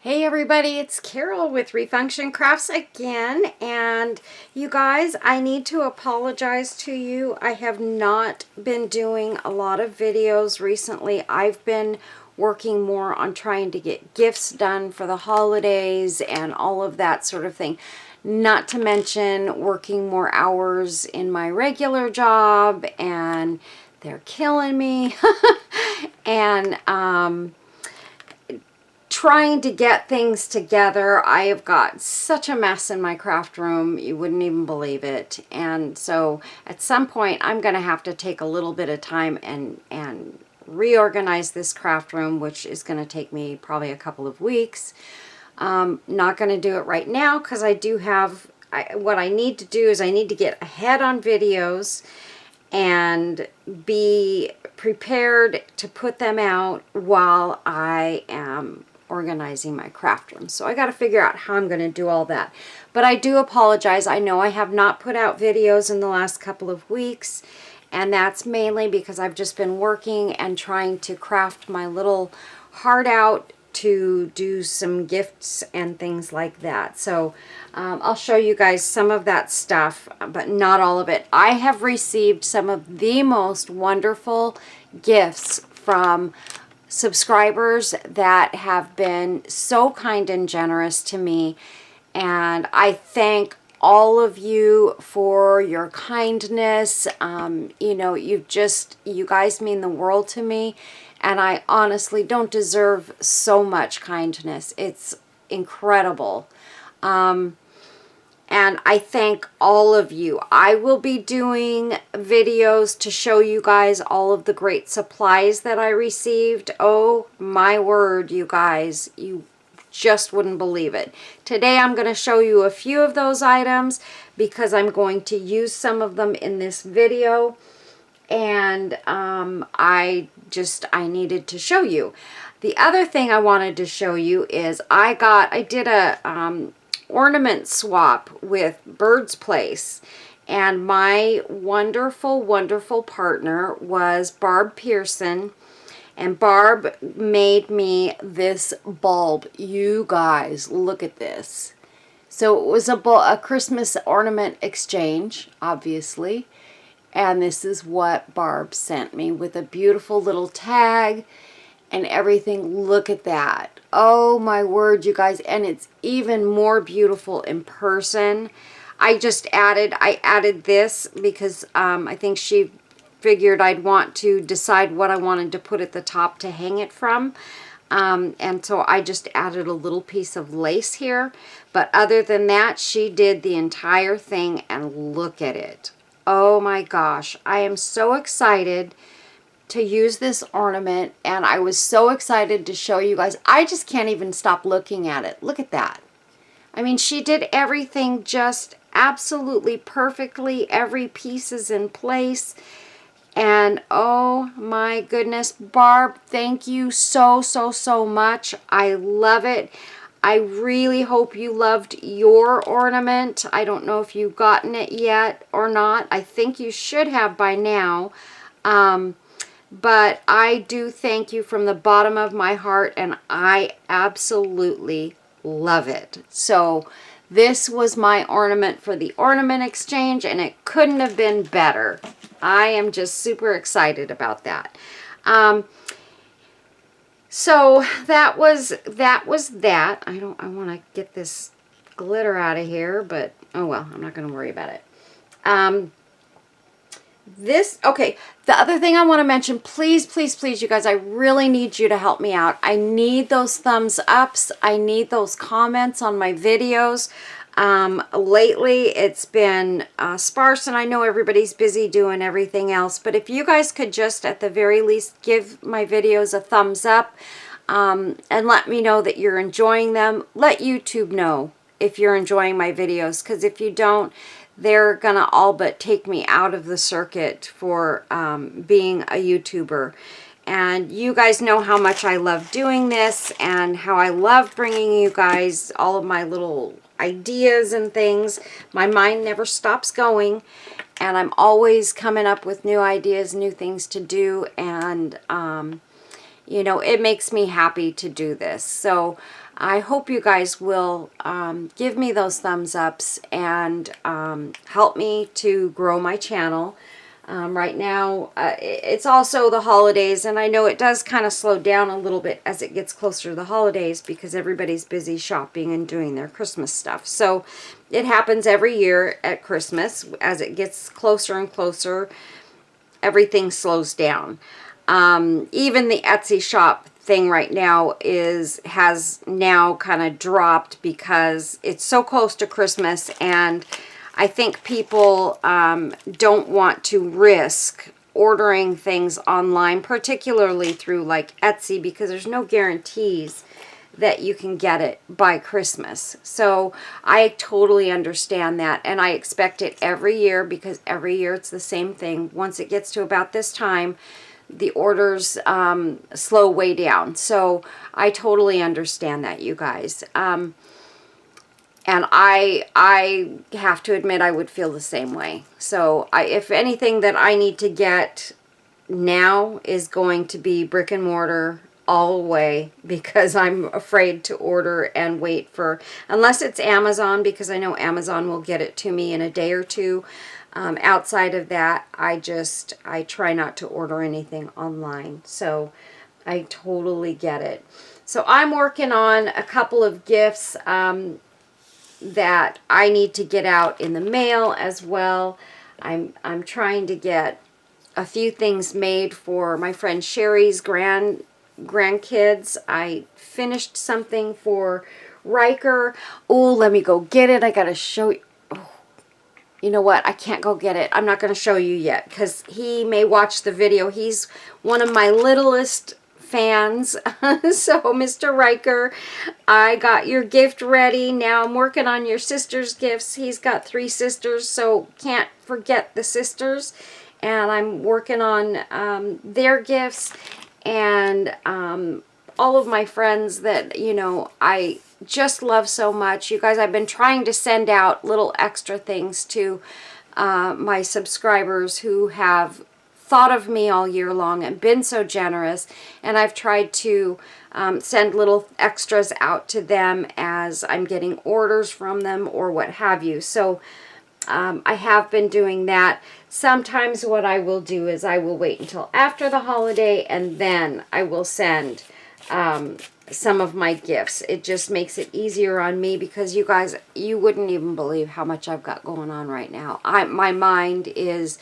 Hey everybody, it's Carol with Refunction Crafts again, and you guys, I need to apologize to you. I have not been doing a lot of videos recently. I've been working more on trying to get gifts done for the holidays and all of that sort of thing. Not to mention working more hours in my regular job, and they're killing me. and trying to get things together. I have got such a mess in my craft room, you wouldn't even believe it. And so at some point I'm going to have to take a little bit of time and reorganize this craft room, which is going to take me probably a couple of weeks. Not going to do it right now because I do have, what I need to do is I need to get ahead on videos and be prepared to put them out while I am organizing my craft room. So I got to figure out how I'm going to do all that. But I do apologize. I know I have not put out videos in the last couple of weeks, and that's mainly because I've just been working and trying to craft my little heart out to do some gifts and things like that. So I'll show you guys some of that stuff, but not all of it. I have received some of the most wonderful gifts from subscribers that have been so kind and generous to me, and I thank all of you for your kindness. You know, you guys mean the world to me, and I honestly don't deserve so much kindness. It's incredible. And I thank all of you. I will be doing videos to show you guys all of the great supplies that I received. Oh my word, you guys, you just wouldn't believe it. Today I'm going to show you a few of those items because I'm going to use some of them in this video. And I needed to show you. The other thing I wanted to show you is I did a ornament swap with Bird's Place, and my wonderful partner was Barb Pearson, and Barb made me this bulb. You guys, look at this. So it was a Christmas ornament exchange, obviously, and this is what Barb sent me with a beautiful little tag and everything. Look at that. Oh my word, you guys. And it's even more beautiful in person. I added this because I think she figured I'd want to decide what I wanted to put at the top to hang it from. And so I just added a little piece of lace here. But other than that, she did the entire thing, and look at it. Oh my gosh. I am so excited to use this ornament, and I was so excited to show you guys. I just can't even stop looking at it. Look at that. I mean, she did everything just absolutely perfectly. Every piece is in place. And oh my goodness, Barb, thank you so much. I love it. I really hope you loved your ornament. I don't know if you've gotten it yet or not. I think you should have by now. But I do thank you from the bottom of my heart, and I absolutely love it. So this was my ornament for the ornament exchange, and it couldn't have been better. I am just super excited about that. So that was that. I want to get this glitter out of here, but oh well, I'm not going to worry about it. Okay, the other thing I want to mention, please, you guys, I really need you to help me out. I need those thumbs ups. I need those comments on my videos. Lately, it's been sparse, and I know everybody's busy doing everything else, but if you guys could just, at the very least, give my videos a thumbs up, and let me know that you're enjoying them. Let YouTube know if you're enjoying my videos, because if you don't, they're gonna all but take me out of the circuit for being a YouTuber. And you guys know how much I love doing this, and how I love bringing you guys all of my little ideas and things. My mind never stops going, and I'm always coming up with new ideas, new things to do, and you know, it makes me happy to do this. So I hope you guys will give me those thumbs ups and help me to grow my channel. Right now, it's also the holidays, and I know it does kind of slow down a little bit as it gets closer to the holidays because everybody's busy shopping and doing their Christmas stuff. So it happens every year at Christmas. As it gets closer and closer, everything slows down. Even the Etsy shop thing right now has now kind of dropped because it's so close to Christmas, and I think people don't want to risk ordering things online, particularly through like Etsy, because there's no guarantees that you can get it by Christmas. So I totally understand that, and I expect it every year because every year it's the same thing. Once it gets to about this time, the orders slow way down. So I totally understand that, you guys. And I have to admit I would feel the same way. So if anything that I need to get now is going to be brick and mortar all the way, because I'm afraid to order and wait for, unless it's Amazon, because I know Amazon will get it to me in a day or two. Outside of that, I try not to order anything online. So I totally get it. So I'm working on a couple of gifts that I need to get out in the mail as well. I'm trying to get a few things made for my friend Sherry's grandkids. I finished something for Riker. Oh, let me go get it. I gotta show you. Oh, you know what? I can't go get it. I'm not gonna show you yet because he may watch the video. He's one of my littlest fans. So Mr. Riker, I got your gift ready. Now I'm working on your sister's gifts. He's got 3 sisters, so can't forget the sisters. And I'm working on their gifts, and all of my friends that, you know, I just love so much. You guys, I've been trying to send out little extra things to my subscribers who have thought of me all year long and been so generous, and I've tried to send little extras out to them as I'm getting orders from them or what have you. So I have been doing that. Sometimes what I will do is I will wait until after the holiday and then I will send some of my gifts. It just makes it easier on me because you guys, you wouldn't even believe how much I've got going on right now. My mind is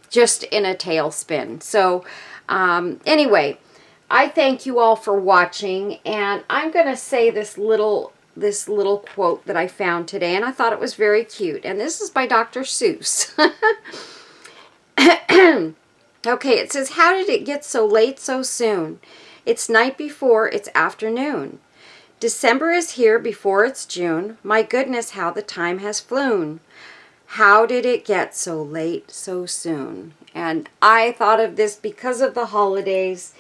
just in a tailspin. So anyway, I thank you all for watching, and I'm going to say this little quote that I found today, and I thought it was very cute. And this is by Dr. Seuss. Okay, it says, "How did it get so late so soon? It's night before it's afternoon. December is here before it's June. My goodness, how the time has flown. How did it get so late so soon?" And I thought of this because of the holidays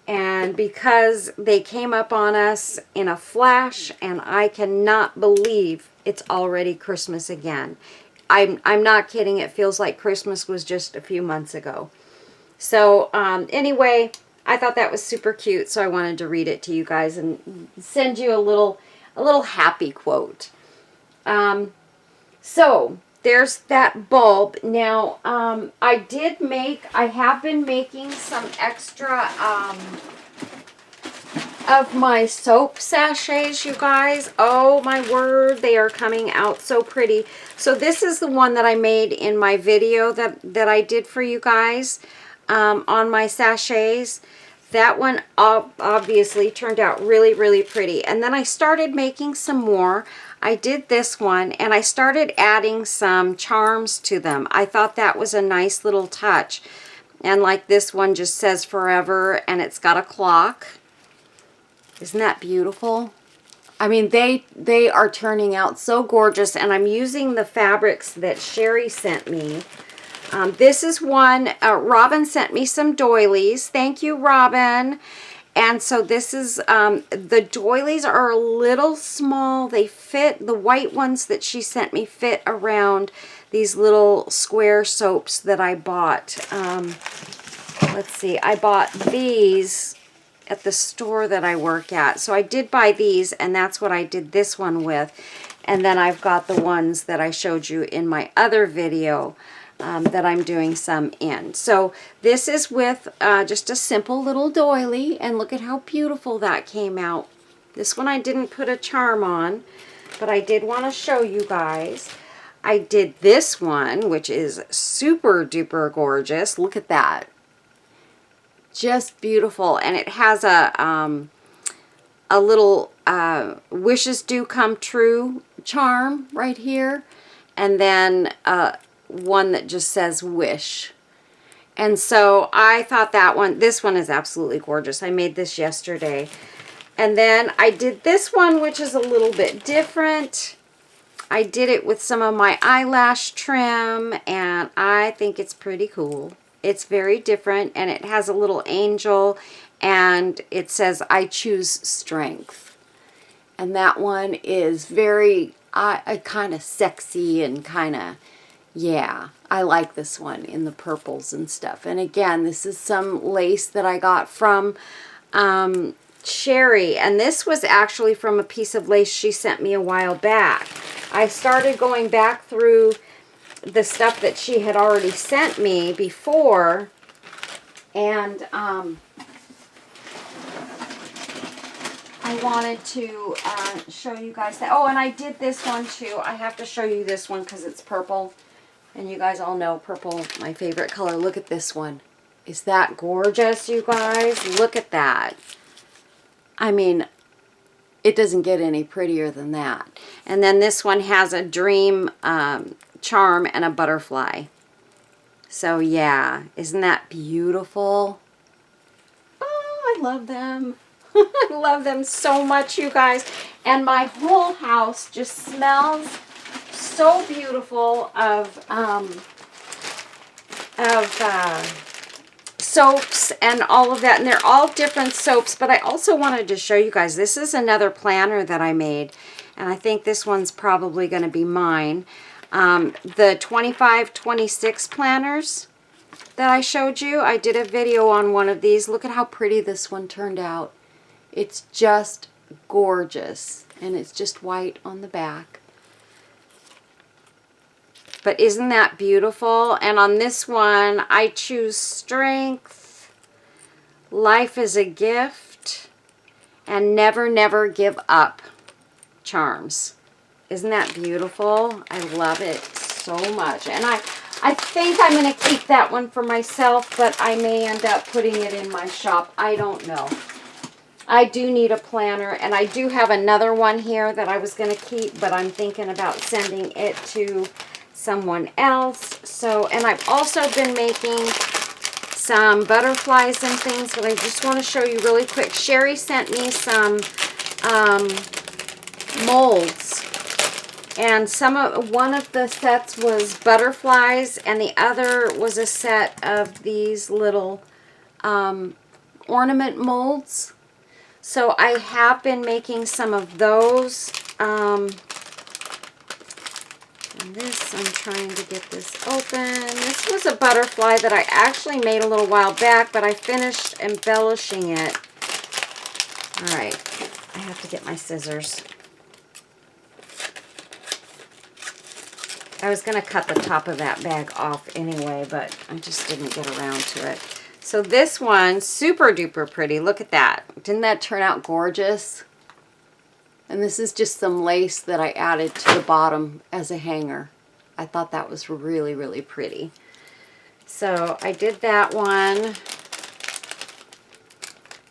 and because they came up on us in a flash, and I cannot believe it's already Christmas again. I'm not kidding. It feels like Christmas was just a few months ago. So anyway, I thought that was super cute, so I wanted to read it to you guys and send you a little happy quote. So there's that bulb. Now, I have been making some extra of my soap sachets, you guys. Oh my word, they are coming out so pretty. So this is the one that I made in my video that I did for you guys on my sachets. That one obviously turned out really, really pretty. And then I started making some more. I did this one, and I started adding some charms to them. I thought that was a nice little touch. And like this one just says forever, and it's got a clock. Isn't that beautiful? I mean, they are turning out so gorgeous, and I'm using the fabrics that Sherry sent me. This is one, Robin sent me some doilies. Thank you, Robin. And so this is, the doilies are a little small. They fit, the white ones that she sent me fit around these little square soaps that I bought. Let's see, I bought these at the store that I work at. So I did buy these, and that's what I did this one with. And then I've got the ones that I showed you in my other video that I'm doing some in. So this is with just a simple little doily, and look at how beautiful that came out. This one I didn't put a charm on, but I did want to show you guys. I did this one, which is super duper gorgeous. Look at that. Just beautiful. And it has a little wishes do come true charm right here. And then one that just says wish. And so I thought this one is absolutely gorgeous. I made this yesterday. And then I did this one, which is a little bit different. I did it with some of my eyelash trim, and I think it's pretty cool. It's very different, and it has a little angel, and it says, I choose strength. And that one is very kind of sexy and kind of, yeah, I like this one in the purples and stuff. And again, this is some lace that I got from Sherry, and this was actually from a piece of lace she sent me a while back. I started going back through the stuff that she had already sent me before, and I wanted to show you guys that. Oh, and I did this one too. I have to show you this one because it's purple, and you guys all know purple, my favorite color. Look at this one. Is that gorgeous, you guys? Look at that. I mean, it doesn't get any prettier than that. And then this one has a dream charm and a butterfly. So yeah, isn't that beautiful? Oh, I love them. I love them so much, you guys. And my whole house just smells so beautiful of soaps and all of that, and they're all different soaps. But I also wanted to show you guys, this is another planner that I made, and I think this one's probably going to be mine. The 25-26 planners that I showed you, I did a video on one of these. Look at how pretty this one turned out. It's just gorgeous, and it's just white on the back. But isn't that beautiful? And on this one, I choose strength, life is a gift, and never, never give up charms. Isn't that beautiful? I love it so much. And I think I'm going to keep that one for myself, but I may end up putting it in my shop. I don't know. I do need a planner, and I do have another one here that I was going to keep, but I'm thinking about sending it to someone else. So, and I've also been making some butterflies and things, but I just want to show you really quick. Sherry sent me some molds, and one of the sets was butterflies, and the other was a set of these little ornament molds. So I have been making some of those. And this, I'm trying to get this open. This was a butterfly that I actually made a little while back, but I finished embellishing it. All right, I have to get my scissors. I was going to cut the top of that bag off anyway, but I just didn't get around to it. So this one, super duper pretty. Look at that. Didn't that turn out gorgeous? And this is just some lace that I added to the bottom as a hanger. I thought that was really, really pretty. So I did that one.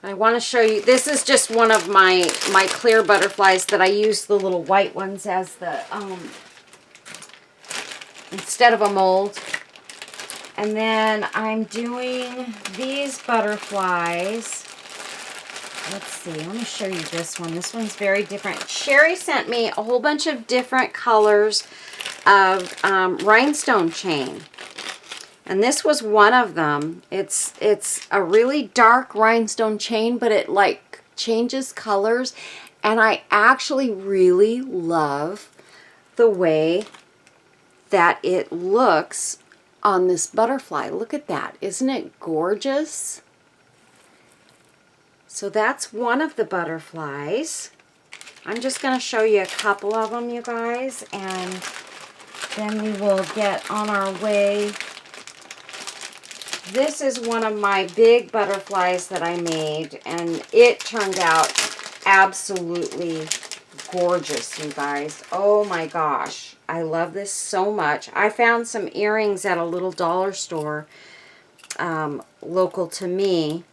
I want to show you, this is just one of my clear butterflies that I use the little white ones as the, instead of a mold. And then I'm doing these butterflies. Let's see, let me show you this one. This one's very different. Sherry sent me a whole bunch of different colors of rhinestone chain. And this was one of them. It's a really dark rhinestone chain, but it like changes colors. And I actually really love the way that it looks on this butterfly. Look at that. Isn't it gorgeous? So that's one of the butterflies. I'm just going to show you a couple of them, you guys, and then we will get on our way. This is one of my big butterflies that I made, and it turned out absolutely gorgeous, you guys. Oh my gosh. I love this so much. I found some earrings at a little dollar store local to me.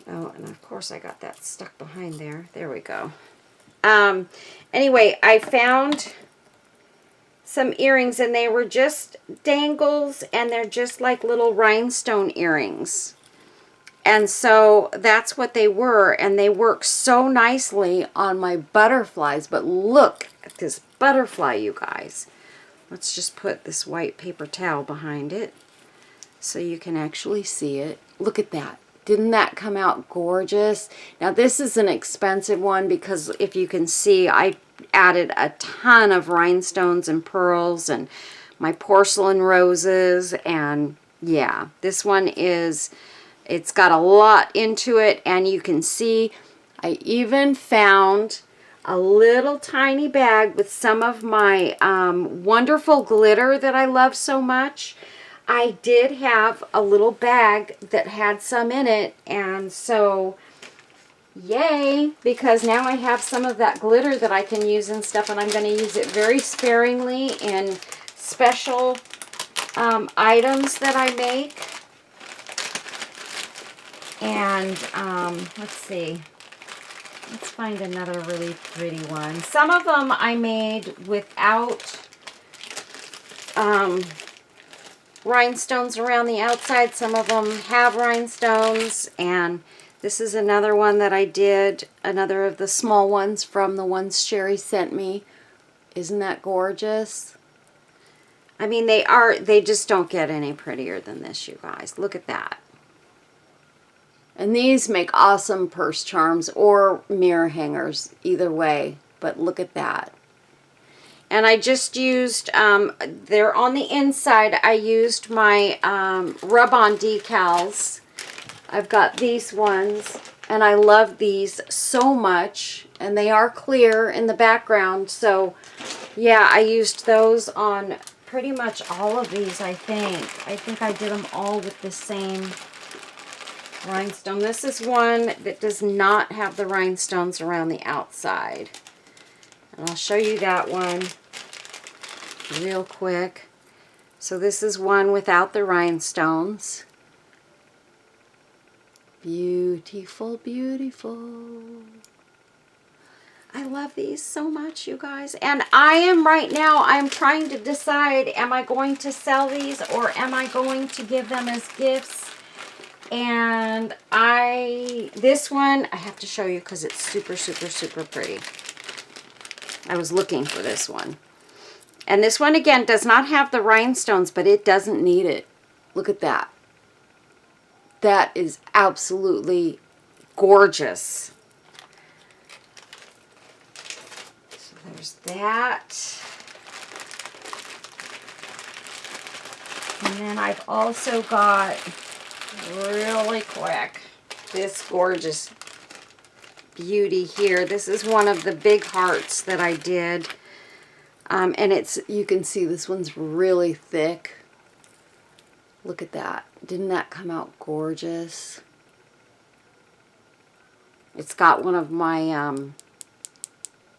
Oh, and of course I got that stuck behind there. There we go. Anyway, I found some earrings, and they were just dangles, and they're just like little rhinestone earrings. And so that's what they were, and they work so nicely on my butterflies. But look at this butterfly, you guys. Let's just put this white paper towel behind it so you can actually see it. Look at that. Didn't that come out gorgeous? Now this is an expensive one because if you can see, I added a ton of rhinestones and pearls and my porcelain roses, and yeah, this one is, it's got a lot into it, and you can see I even found a little tiny bag with some of my wonderful glitter that I love so much. I did have a little bag that had some in it, and so yay, because now I have some of that glitter that I can use and stuff, and I'm going to use it very sparingly in special items that I make. And let's see, let's find another really pretty one. Some of them I made without rhinestones around the outside. Some of them have rhinestones, and this is another one that I did, another of the small ones from the ones Sherry sent me. Isn't that gorgeous? I mean, they just don't get any prettier than this, you guys. Look at that. And these make awesome purse charms or mirror hangers, either way. But look at that. And I just used, they're on the inside, I used my rub-on decals. I've got these ones, and I love these so much. And they are clear in the background. So, yeah, I used those on pretty much all of these, I think. I think I did them all with the same rhinestone. This is one that does not have the rhinestones around the outside. And I'll show you that one real quick. So this is one without the rhinestones. Beautiful, beautiful. I love these so much, you guys. And I am right now, I'm trying to decide, am I going to sell these or am I going to give them as gifts? And this one, I have to show you because it's super, super, super pretty. I was looking for this one. And this one, again, does not have the rhinestones, but it doesn't need it. Look at that. That is absolutely gorgeous. So there's that. And then I've also got, really quick, this gorgeous beauty here. This is one of the big hearts that I did. And it's, you can see this one's really thick. Look at that. Didn't that come out gorgeous? It's got one of my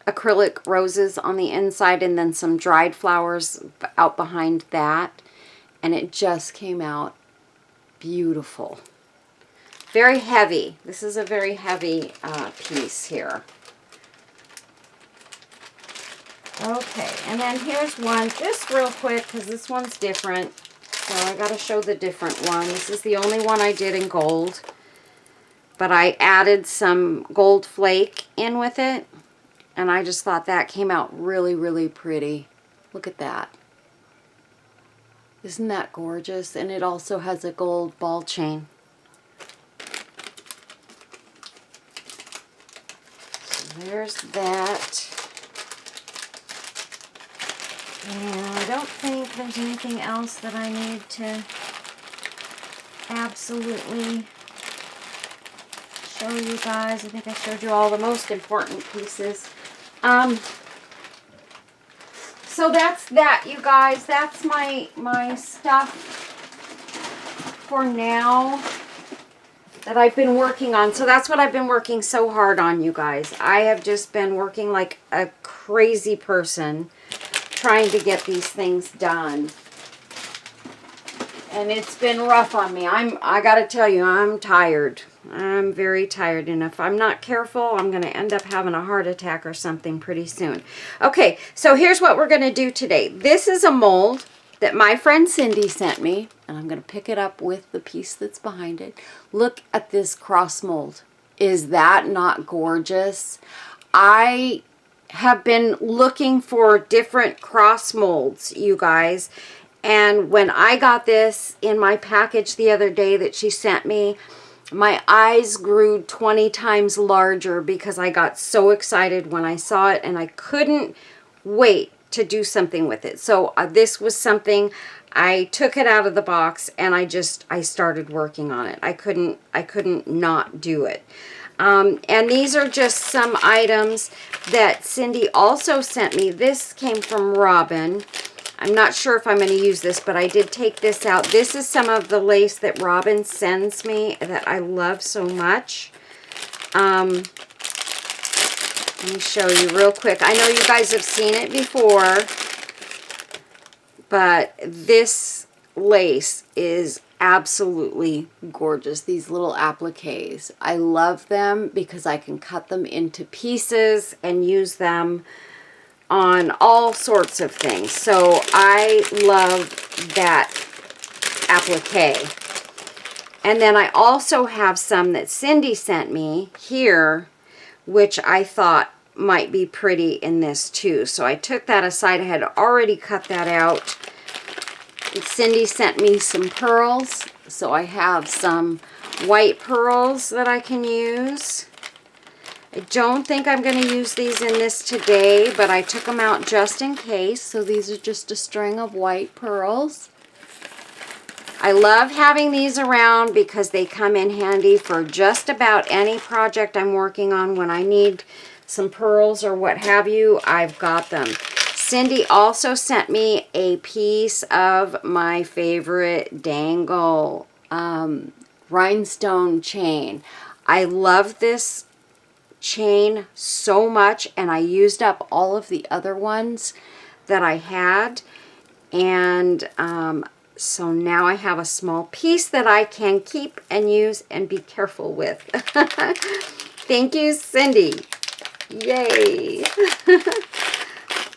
acrylic roses on the inside and then some dried flowers out behind that. And it just came out beautiful. Very heavy. This is a very heavy piece here. Okay, and then here's one, just real quick, because this one's different. So I got to show the different one. This is the only one I did in gold. But I added some gold flake in with it. And I just thought that came out really, really pretty. Look at that. Isn't that gorgeous? And it also has a gold ball chain. So there's that. And I don't think there's anything else that I need to absolutely show you guys. I think I showed you all the most important pieces. So that's that, you guys. That's my stuff for now that I've been working on. So that's what I've been working so hard on, you guys. I have just been working like a crazy person trying to get these things done. And it's been rough on me. I gotta tell you, I'm tired. I'm very tired, and if I'm not careful, I'm gonna end up having a heart attack or something pretty soon. Okay, so here's what we're gonna do today. This is a mold that my friend Cindy sent me, and I'm gonna pick it up with the piece that's behind it. Look at this cross mold. Is that not gorgeous? I have been looking for different cross molds, you guys. And when I got this in my package the other day that she sent me, my eyes grew 20 times larger because I got so excited when I saw it, and I couldn't wait to do something with it. So this was something, I took it out of the box and I started working on it. I couldn't not do it. And these are just some items that Cindy also sent me. This came from Robin. I'm not sure if I'm going to use this, but I did take this out. This is some of the lace that Robin sends me that I love so much. Let me show you real quick. I know you guys have seen it before, but this lace is absolutely gorgeous. These little appliques. I love them because I can cut them into pieces and use them on all sorts of things. So I love that applique. And then I also have some that Cindy sent me here, which I thought might be pretty in this too. So I took that aside. I had already cut that out. Cindy sent me some pearls. So I have some white pearls that I can use. I don't think I'm going to use these in this today, but I took them out just in case. So these are just a string of white pearls. I love having these around because they come in handy for just about any project I'm working on. When I need some pearls or what have you, I've got them. Cindy also sent me a piece of my favorite dangle rhinestone chain. I love this chain so much, and I used up all of the other ones that I had, and so now I have a small piece that I can keep and use and be careful with. Thank you, Cindy. Yay.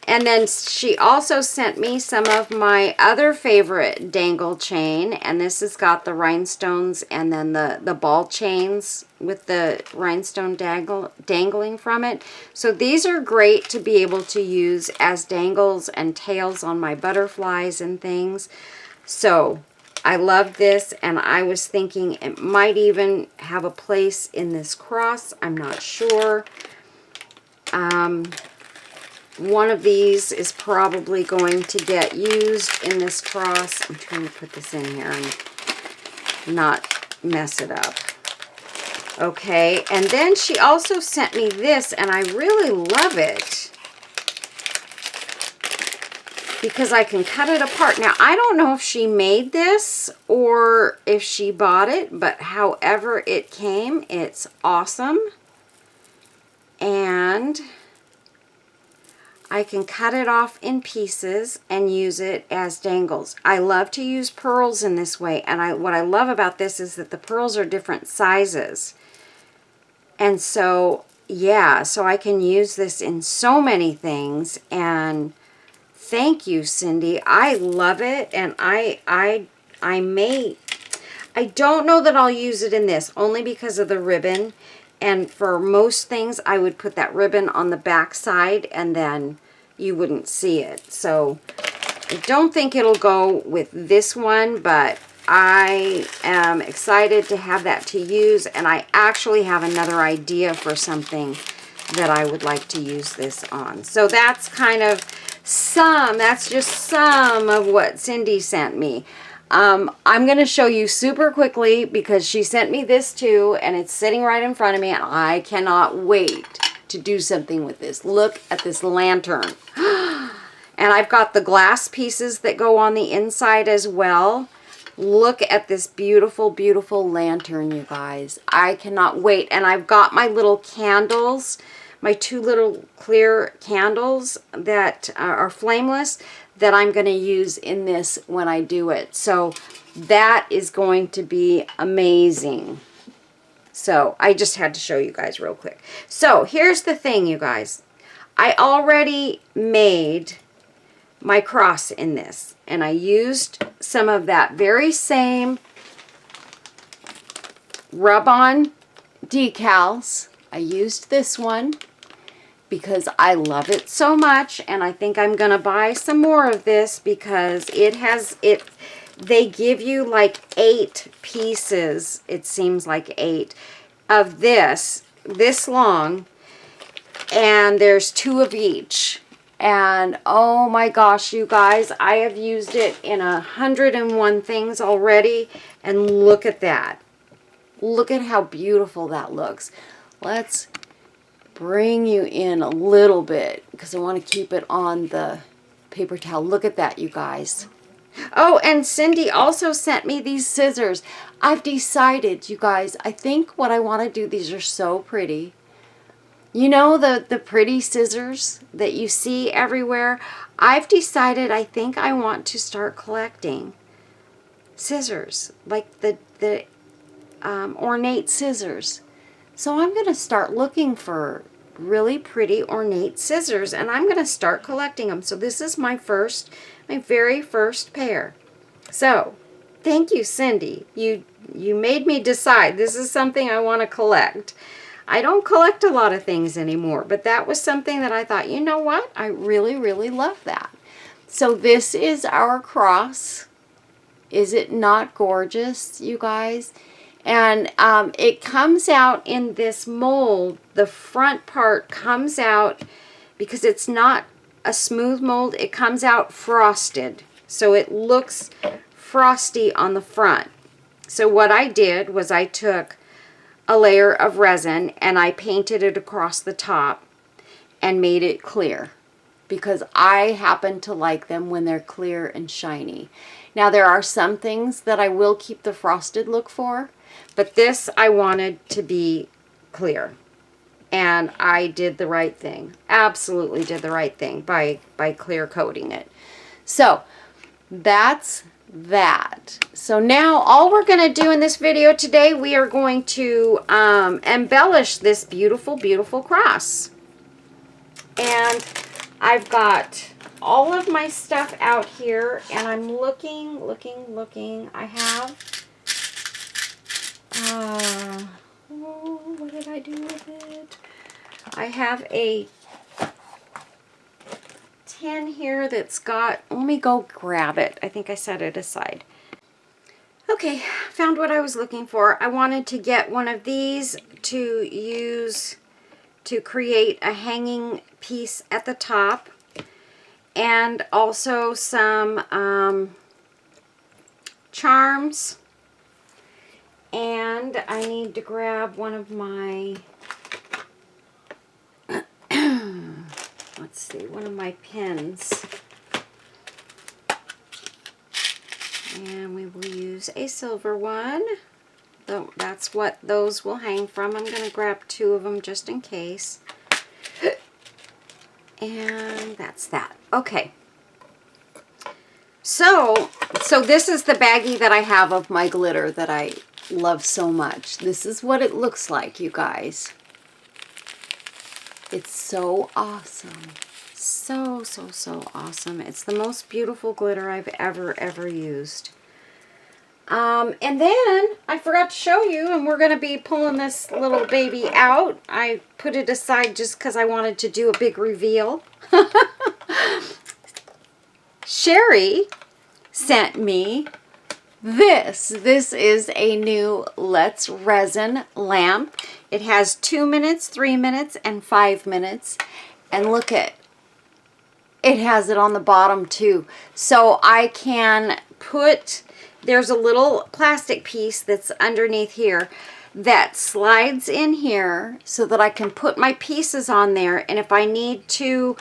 And then she also sent me some of my other favorite dangle chain, and this has got the rhinestones and then the ball chains with the rhinestone dangling from it. So these are great to be able to use as dangles and tails on my butterflies and things. So I love this, and I was thinking it might even have a place in this cross. I'm not sure. One of these is probably going to get used in this cross. I'm trying to put this in here and not mess it up. Okay, and then she also sent me this, and I really love it because I can cut it apart. Now, I don't know if she made this or if she bought it, but however it came, it's awesome. And I can cut it off in pieces and use it as dangles. I love to use pearls in this way, and what I love about this is that the pearls are different sizes. And so, yeah, so I can use this in so many things, and thank you, Cindy. I love it, and I don't know that I'll use it in this, only because of the ribbon. And for most things, I would put that ribbon on the back side, and then you wouldn't see it. So I don't think it'll go with this one, but I am excited to have that to use. And I actually have another idea for something that I would like to use this on. So that's kind of that's just some of what Cindy sent me. I'm going to show you super quickly because she sent me this too, and it's sitting right in front of me, and I cannot wait to do something with this. Look at this lantern. And I've got the glass pieces that go on the inside as well. Look at this beautiful, beautiful lantern, you guys. I cannot wait. And I've got my little candles, my 2 little clear candles that are flameless that I'm going to use in this when I do it. So that is going to be amazing. So I just had to show you guys real quick. So here's the thing, you guys. I already made my cross in this, and I used some of that very same rub-on decals. I used this one because I love it so much, and I think I'm gonna buy some more of this because they give you like 8 pieces, it seems like 8 of this long, and there's 2 of each. And oh my gosh, you guys, I have used it in 101 things already, and look at that. Look at how beautiful that looks. Let's bring you in a little bit because I want to keep it on the paper towel. Look at that, you guys. Oh, and Cindy also sent me these scissors. I've decided, you guys, I think what I want to do, these are so pretty. You know the pretty scissors that you see everywhere? I've decided I think I want to start collecting scissors, like the ornate scissors. So I'm going to start looking for really pretty ornate scissors, and I'm going to start collecting them. So this is my very first pair. So thank you, Cindy. You made me decide this is something I want to collect. I don't collect a lot of things anymore, but that was something that I thought, you know what? I really, really love that. So this is our cross. Is it not gorgeous, you guys? And it comes out in this mold. The front part comes out, because it's not a smooth mold, it comes out frosted. So it looks frosty on the front. So what I did was I took a layer of resin and I painted it across the top and made it clear, because I happen to like them when they're clear and shiny. Now there are some things that I will keep the frosted look for, but this I wanted to be clear, and I did the right thing. Absolutely did the right thing by clear coating it. So that's that. So now all we're going to do in this video today, we are going to embellish this beautiful, beautiful cross. And I've got all of my stuff out here, and I'm looking. I have, what did I do with it? I have a tin here that's got, let me go grab it. I think I set it aside. Okay, found what I was looking for. I wanted to get one of these to use to create a hanging piece at the top, and also some charms. And I need to grab one of my let's see, one of my pins. And we will use a silver one. So that's what those will hang from. I'm going to grab 2 of them just in case. And that's that. Okay. So this is the baggie that I have of my glitter that I love so much. This is what it looks like, you guys. It's so awesome. So awesome. It's the most beautiful glitter I've ever used. And then I forgot to show you, and we're going to be pulling this little baby out. I put it aside just because I wanted to do a big reveal. Sherry sent me this. This is a new Let's Resin lamp. It has 2 minutes, 3 minutes, and 5 minutes. And look at, it has it on the bottom too. So I can put there's a little plastic piece that's underneath here that slides in here so that I can put my pieces on there, and if I need to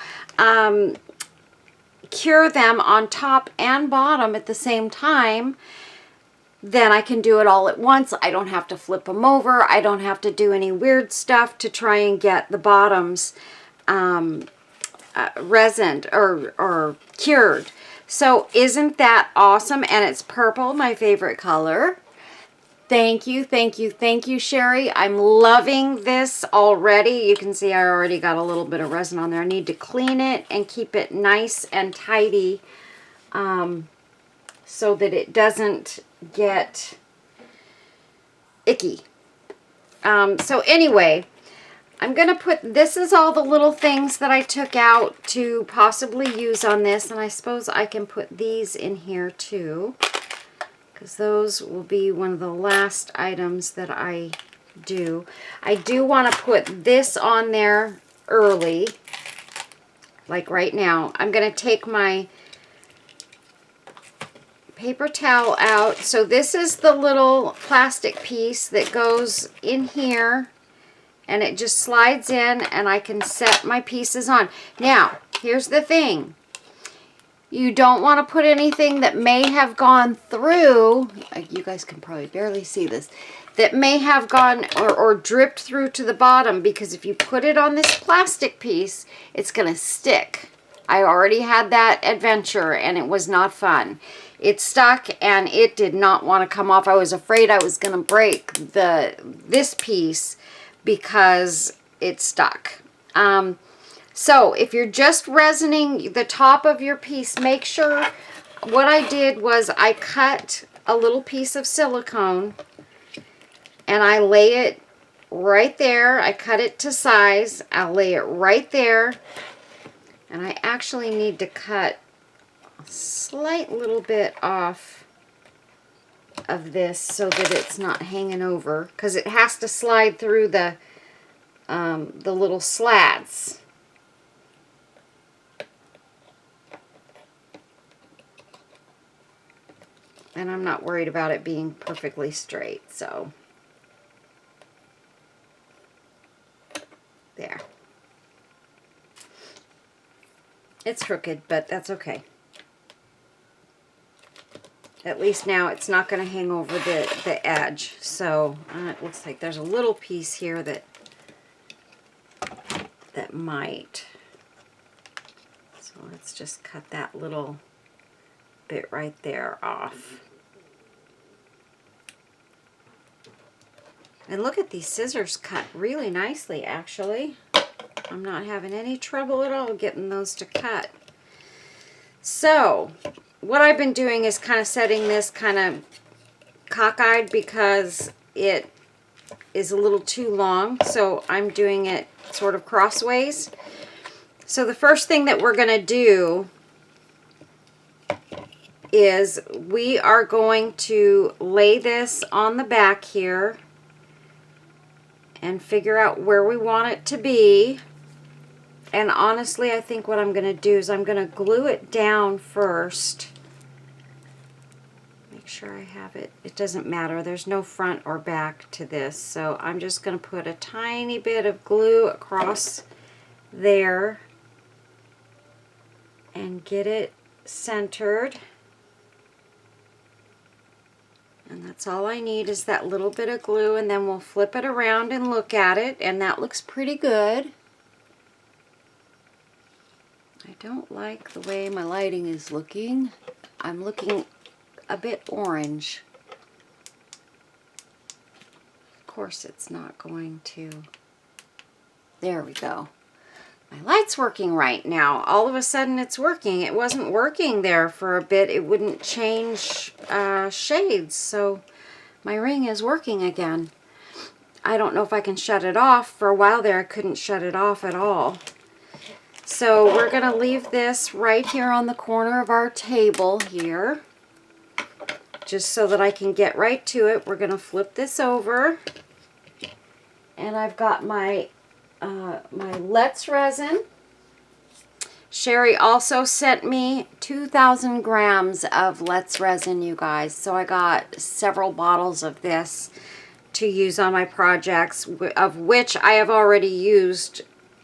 cure them on top and bottom at the same time, then I can do it all at once. I don't have to flip them over. I don't have to do any weird stuff to try and get the bottoms resined or cured. So isn't that awesome? And it's purple, my favorite color. Thank you, thank you, thank you, Sherry. I'm loving this already. You can see I already got a little bit of resin on there. I need to clean it and keep it nice and tidy so that it doesn't get icky. So anyway, I'm going to put, this is all the little things that I took out to possibly use on this, and I suppose I can put these in here too, because those will be one of the last items that I do. I do want to put this on there early, like right now. I'm going to take my paper towel out. So this is the little plastic piece that goes in here, and it just slides in, and I can set my pieces on. Now, here's the thing. You don't want to put anything that may have gone through, you guys can probably barely see this, that may have gone or dripped through to the bottom, because if you put it on this plastic piece, it's going to stick. I already had that adventure, and it was not fun. It stuck, and it did not want to come off. I was afraid I was going to break this piece because it stuck. So if you're just resining the top of your piece, make sure, what I did was I cut a little piece of silicone and I lay it right there. I cut it to size. I'll lay it right there. And I actually need to cut a slight little bit off of this so that it's not hanging over, because it has to slide through the little slats. And I'm not worried about it being perfectly straight, so there. It's crooked, but that's okay. At least now it's not going to hang over the edge. So it looks like there's a little piece here that might. So let's just cut that little bit right there off. And look at these scissors cut really nicely, actually. I'm not having any trouble at all getting those to cut. So what I've been doing is kind of setting this kind of cockeyed because it is a little too long. So I'm doing it sort of crossways. So the first thing that we're going to do is we are going to lay this on the back here and figure out where we want it to be. And honestly, I think what I'm going to do is I'm going to glue it down first. Make sure I have it. It doesn't matter. There's no front or back to this. So I'm just going to put a tiny bit of glue across there and get it centered. And that's all I need is that little bit of glue, and then we'll flip it around and look at it, and that looks pretty good. I don't like the way my lighting is looking. I'm looking a bit orange. Of course it's not going to. There we go. My light's working right now. All of a sudden it's working. It wasn't working there for a bit. It wouldn't change shades. So my ring is working again. I don't know if I can shut it off. For a while there I couldn't shut it off at all. So we're going to leave this right here on the corner of our table here. Just so that I can get right to it. We're going to flip this over. And I've got my my Let's Resin. Sherry also sent me 2,000 grams of Let's Resin, you guys. So I got several bottles of this to use on my projects, of which I have already used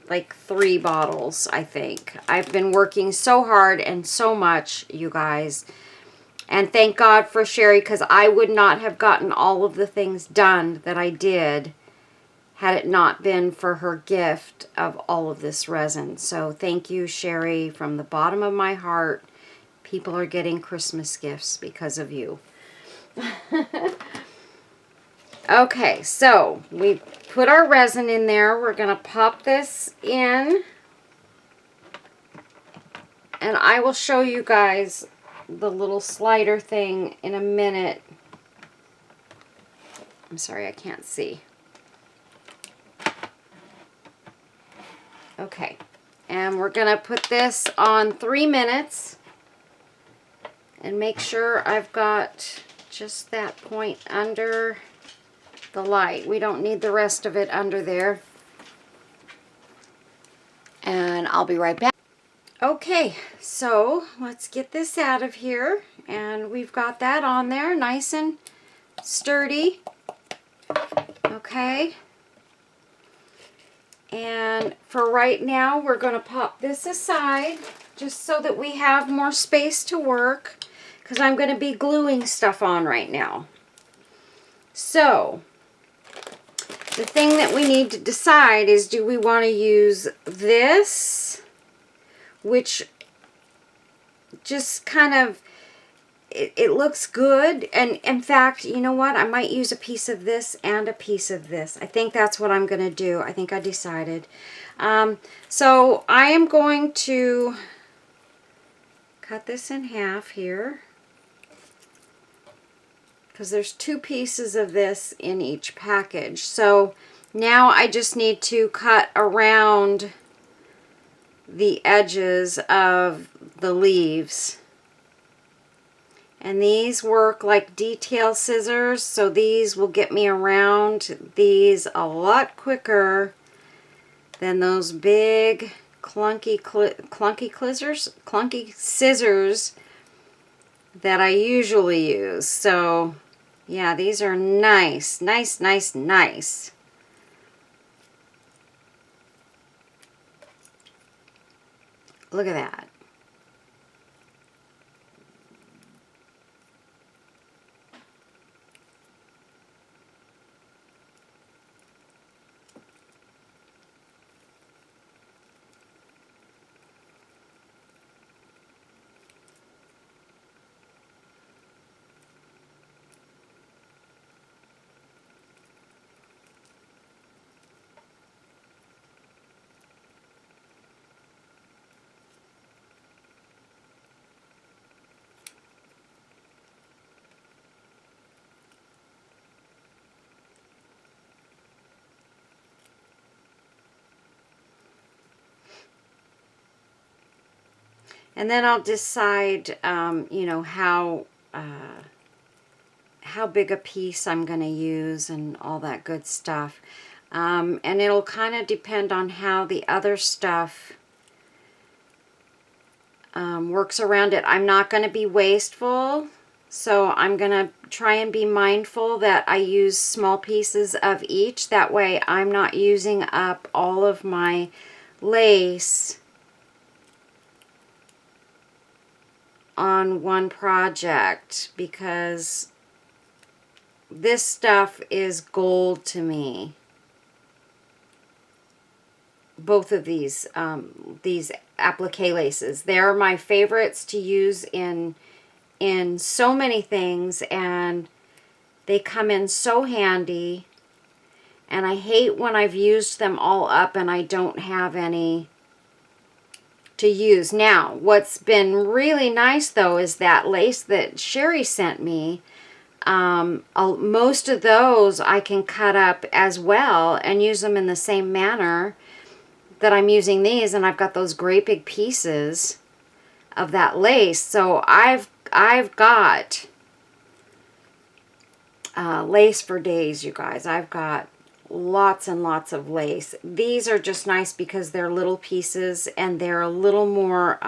like 3 bottles, I think. I've been working so hard and so much, you guys. And thank God for Sherry, because I would not have gotten all of the things done that I did had it not been for her gift of all of this resin. So thank you, Sherry, from the bottom of my heart. People are getting Christmas gifts because of you. Okay, so we put our resin in there. We're going to pop this in. And I will show you guys the little slider thing in a minute. I'm sorry, I can't see. Okay, and we're going to put this on 3 minutes. And make sure I've got just that point under the light. We don't need the rest of it under there. And I'll be right back. Okay, so let's get this out of here. And we've got that on there, nice and sturdy. Okay. And for right now, we're going to pop this aside just so that we have more space to work, because I'm going to be gluing stuff on right now. So the thing that we need to decide is, do we want to use this, which just kind of, it looks good. And in fact, you know what? I might use a piece of this and a piece of this. I think that's what I'm going to do. I think I decided. So I am going to cut this in half here, because there's 2 pieces of this in each package. So now I just need to cut around the edges of the leaves. And these work like detail scissors, so these will get me around these a lot quicker than those big clunky scissors that I usually use. So yeah, these are nice, nice, nice, nice. Look at that. And then I'll decide, you know, how big a piece I'm going to use and all that good stuff. And it'll kind of depend on how the other stuff works around it. I'm not going to be wasteful, so I'm going to try and be mindful that I use small pieces of each. That way I'm not using up all of my lace on one project, because this stuff is gold to me. Both of these applique laces, they're my favorites to use in so many things, and they come in so handy. And I hate when I've used them all up and I don't have any to use. Now, what's been really nice though is that lace that Sherry sent me. Most of those I can cut up as well and use them in the same manner that I'm using these, and I've got those great big pieces of that lace. So I've got lace for days, you guys. I've got lots and lots of lace. These are just nice because they're little pieces and they're a little more,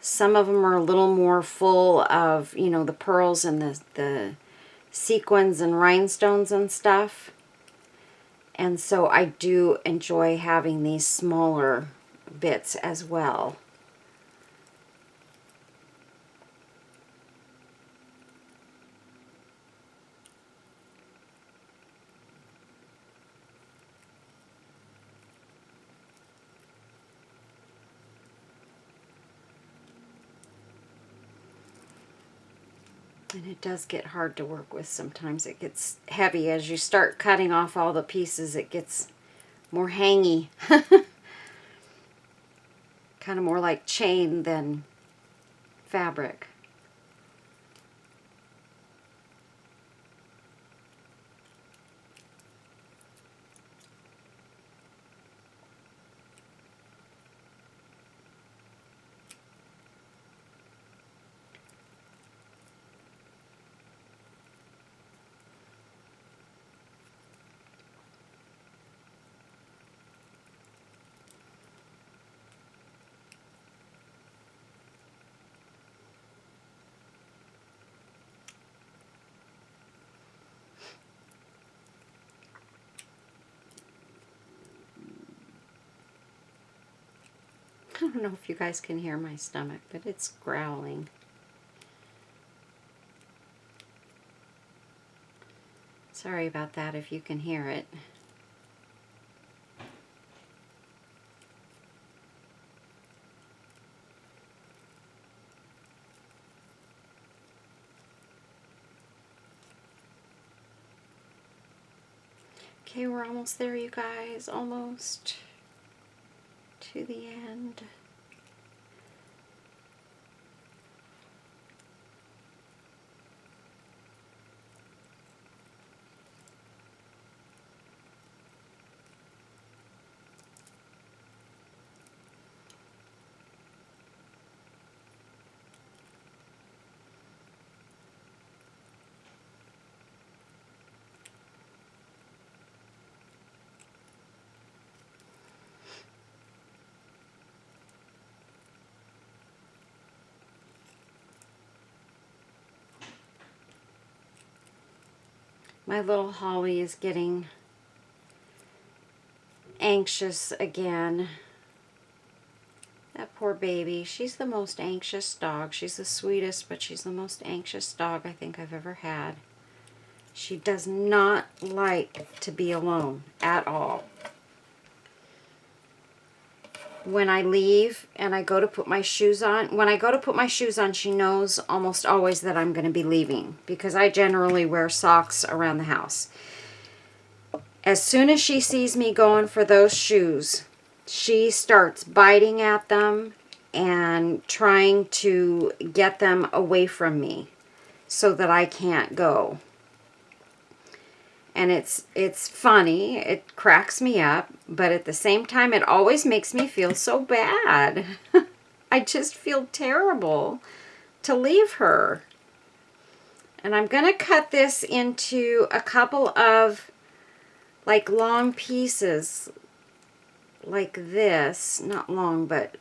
some of them are a little more full of, you know, the pearls and the sequins and rhinestones and stuff. And so I do enjoy having these smaller bits as well. And it does get hard to work with sometimes. It gets heavy. As you start cutting off all the pieces, it gets more hangy. Kind of more like chain than fabric. I don't know if you guys can hear my stomach, but it's growling. Sorry about that if you can hear it. Okay, we're almost there, you guys. Almost to the end. My little Holly is getting anxious again. That poor baby. She's the most anxious dog. She's the sweetest, but she's the most anxious dog I think I've ever had. She does not like to be alone at all. When I leave and I go to put my shoes on, when I go to put my shoes on, she knows almost always that I'm going to be leaving because I generally wear socks around the house. As soon as she sees me going for those shoes, she starts biting at them and trying to get them away from me so that I can't go. And it's funny, it cracks me up, but at the same time it always makes me feel so bad. I just feel terrible to leave her. And I'm going to cut this into a couple of like long pieces like this. Not long, but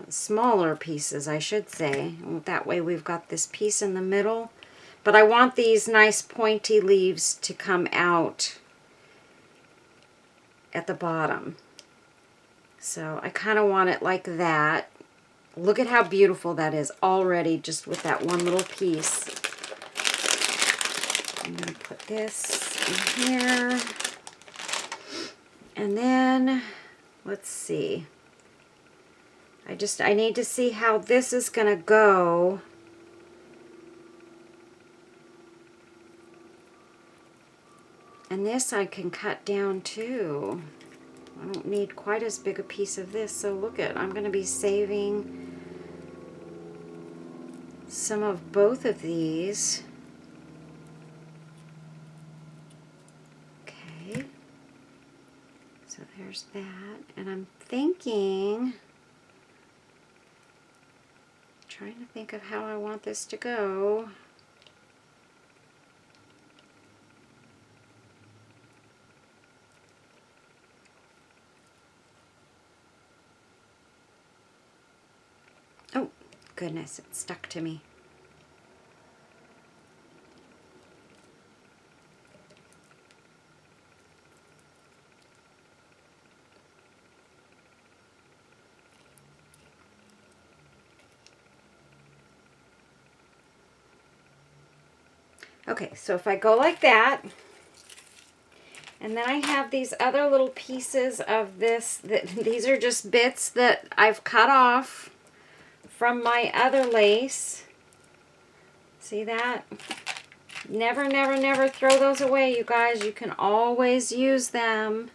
smaller pieces, I should say. That way we've got this piece in the middle. But I want these nice pointy leaves to come out at the bottom. So I kind of want it like that. Look at how beautiful that is already just with that one little piece. I'm going to put this in here. And then, let's see. I need to see how this is going to go. And this I can cut down too. I don't need quite as big a piece of this. So look at, I'm going to be saving some of both of these. Okay. So there's that. And I'm thinking, trying to think of how I want this to go. goodness, it stuck to me. Okay, so if I go like that, and then I have these other little pieces of this, these are just bits that I've cut off from my other lace. See that? Never, never, never throw those away, you guys. You can always use them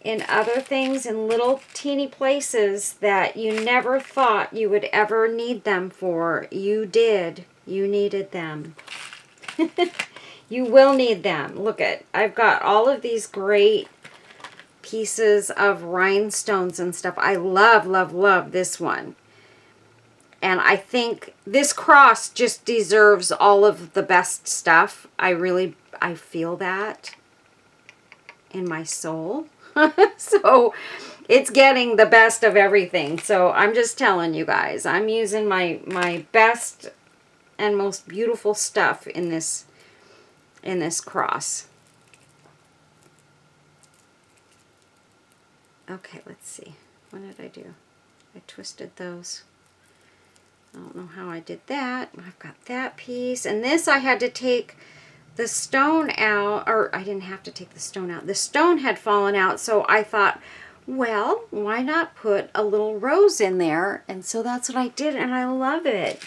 in other things, in little teeny places that you never thought you would ever need them for. You did. You needed them. You will need them. Look at, I've got all of these great pieces of rhinestones and stuff. I love, love, love this one. And I think this cross just deserves all of the best stuff. I feel that in my soul. So it's getting the best of everything. So I'm just telling you guys, I'm using my best and most beautiful stuff in this cross. Okay, let's see. What did I do? I twisted those. I don't know how I did that. I've got that piece. And this I had to take the stone out, or I didn't have to take the stone out. The stone had fallen out, so I thought, well, why not put a little rose in there? And so that's what I did, and I love it.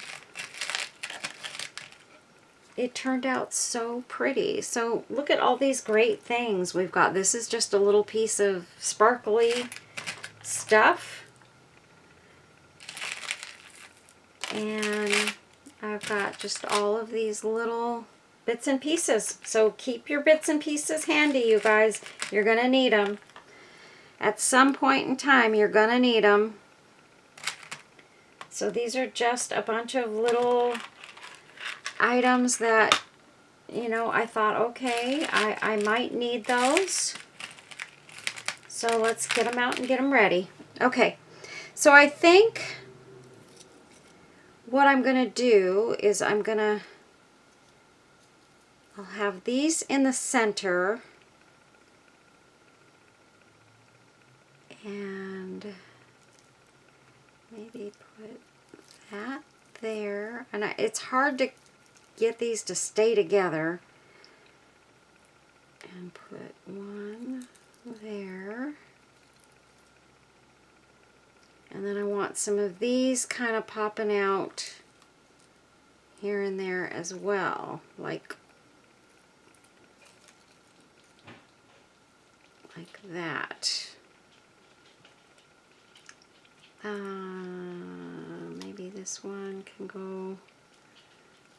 It turned out so pretty. So look at all these great things we've got. This is just a little piece of sparkly stuff. And I've got just all of these little bits and pieces. So keep your bits and pieces handy, you guys. You're going to need them. At some point in time, you're going to need them. So these are just a bunch of little items that, you know, I thought, okay, I might need those. So let's get them out and get them ready. Okay, so I think what I'm going to do is I'll have these in the center, and maybe put that there. And it's hard to get these to stay together. And put one there. And then I want some of these kind of popping out here and there as well, like that. Maybe this one can go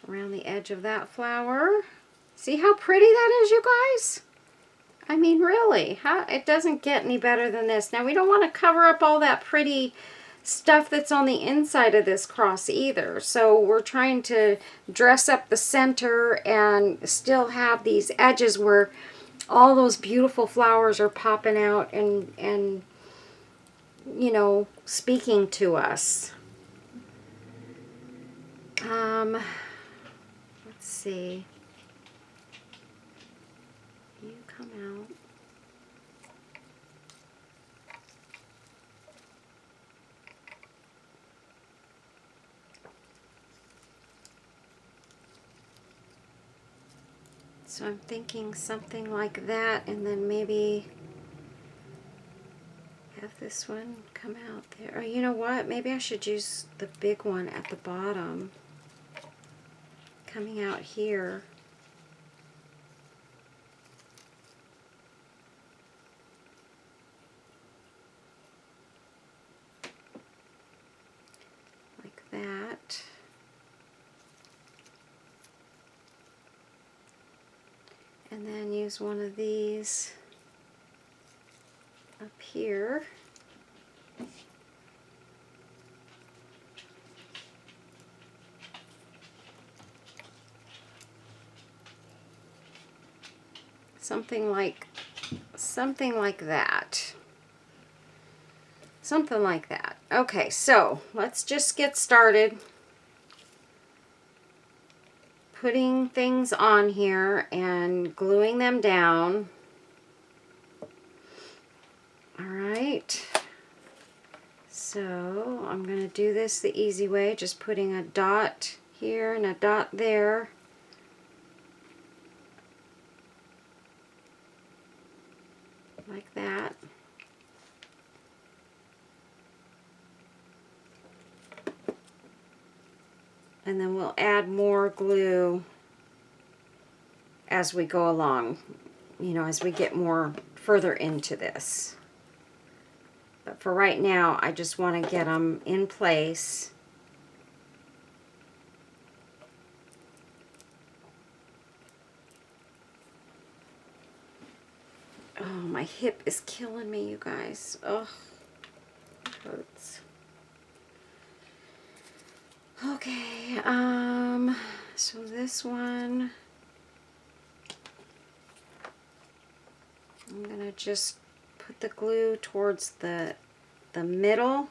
around the edge of that flower. See how pretty that is, you guys? I mean, really, it doesn't get any better than this. Now, we don't want to cover up all that pretty stuff that's on the inside of this cross either. So we're trying to dress up the center and still have these edges where all those beautiful flowers are popping out and you know, speaking to us. Let's see. You come out. So I'm thinking something like that, and then maybe have this one come out there. Or you know what? Maybe I should use the big one at the bottom, coming out here. Like that. And then use one of these up here. Something like that. Something like that. Okay, so let's just get started putting things on here and gluing them down. All right. So I'm going to do this the easy way, just putting a dot here and a dot there. Like that. And then we'll add more glue as we go along, you know, as we get more further into this. But for right now, I just want to get them in place. Oh, my hip is killing me, you guys. Oh, it hurts. Okay, so this one, I'm gonna just put the glue towards the middle,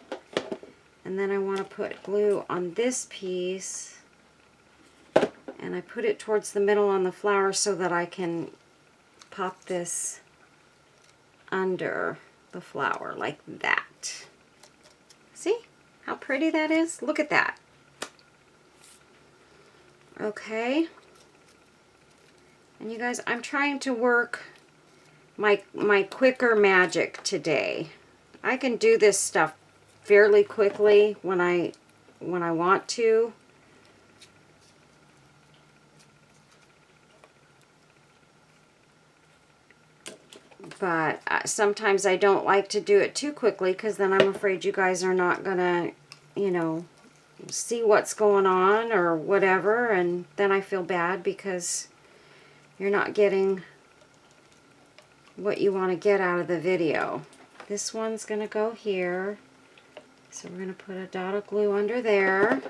and then I want to put glue on this piece, and I put it towards the middle on the flower so that I can pop this under the flower like that. See how pretty that is? Look at that. Okay, and you guys, I'm trying to work my quicker magic today. I can do this stuff fairly quickly when I want to. But sometimes I don't like to do it too quickly, because then I'm afraid you guys are not gonna, you know, see what's going on or whatever, and then I feel bad because you're not getting what you want to get out of the video. This one's gonna go here, so we're gonna put a dot of glue under there.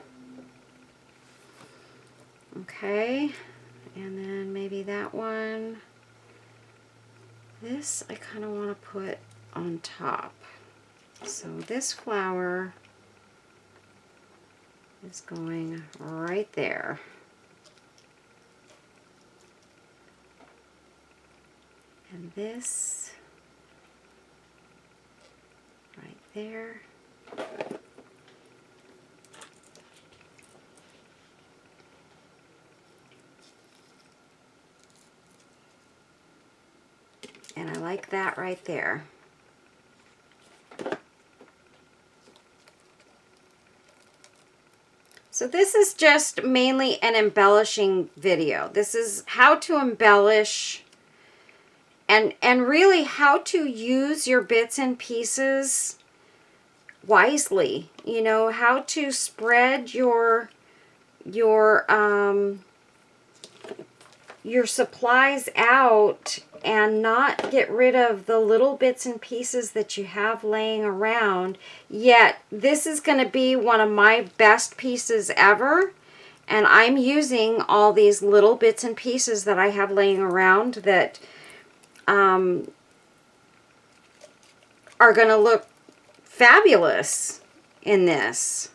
Okay, and then maybe that one. This I kind of want to put on top. So this flower is going right there. And this right there. And I like that right there. So this is just mainly an embellishing video. This is how to embellish and really how to use your bits and pieces wisely. You know, how to spread your supplies out and not get rid of the little bits and pieces that you have laying around. Yet this is going to be one of my best pieces ever, and I'm using all these little bits and pieces that I have laying around that are going to look fabulous in this.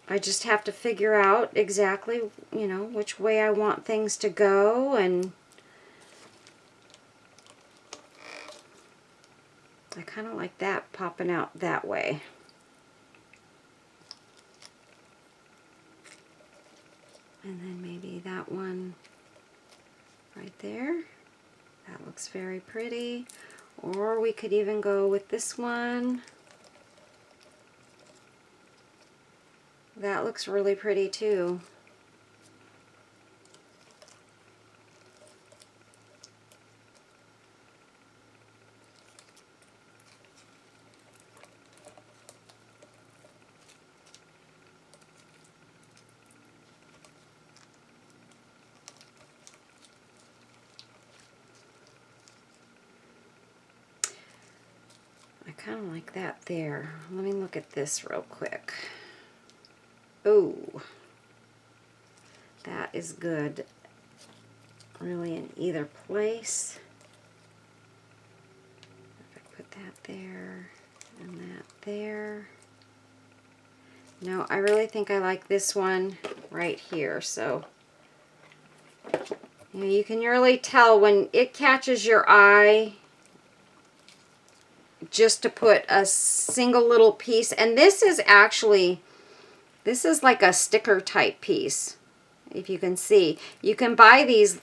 I just have to figure out exactly, you know, which way I want things to go, and I kind of like that popping out that way. And then maybe that one right there. That looks very pretty. Or we could even go with this one. That looks really pretty too. I kind of like that there. Let me look at this real quick. Oh, that is good. Really in either place. If I put that there, And that there. No, I really think I like this one right here. So you know, you can really tell when it catches your eye just to put a single little piece. And this is actually, this is like a sticker type piece. If you can see, you can buy these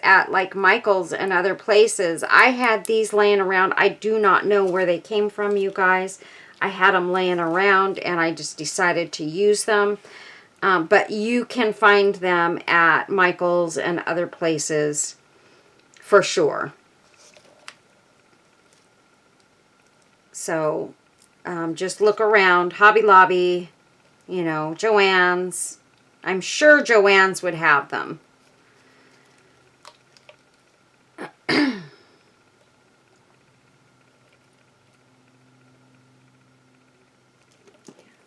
at like Michael's and other places. I had these laying around. I do not know where they came from, you guys. I had them laying around and I just decided to use them. But you can find them at Michael's and other places for sure. So just look around. Hobby Lobby, you know, Joann's. I'm sure Joann's would have them. I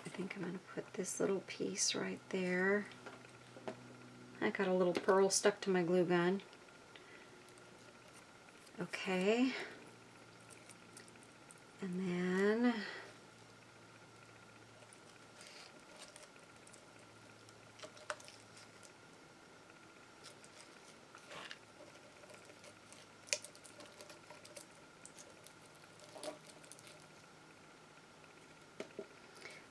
think I'm going to put this little piece right there. I got a little pearl stuck to my glue gun. Okay. And then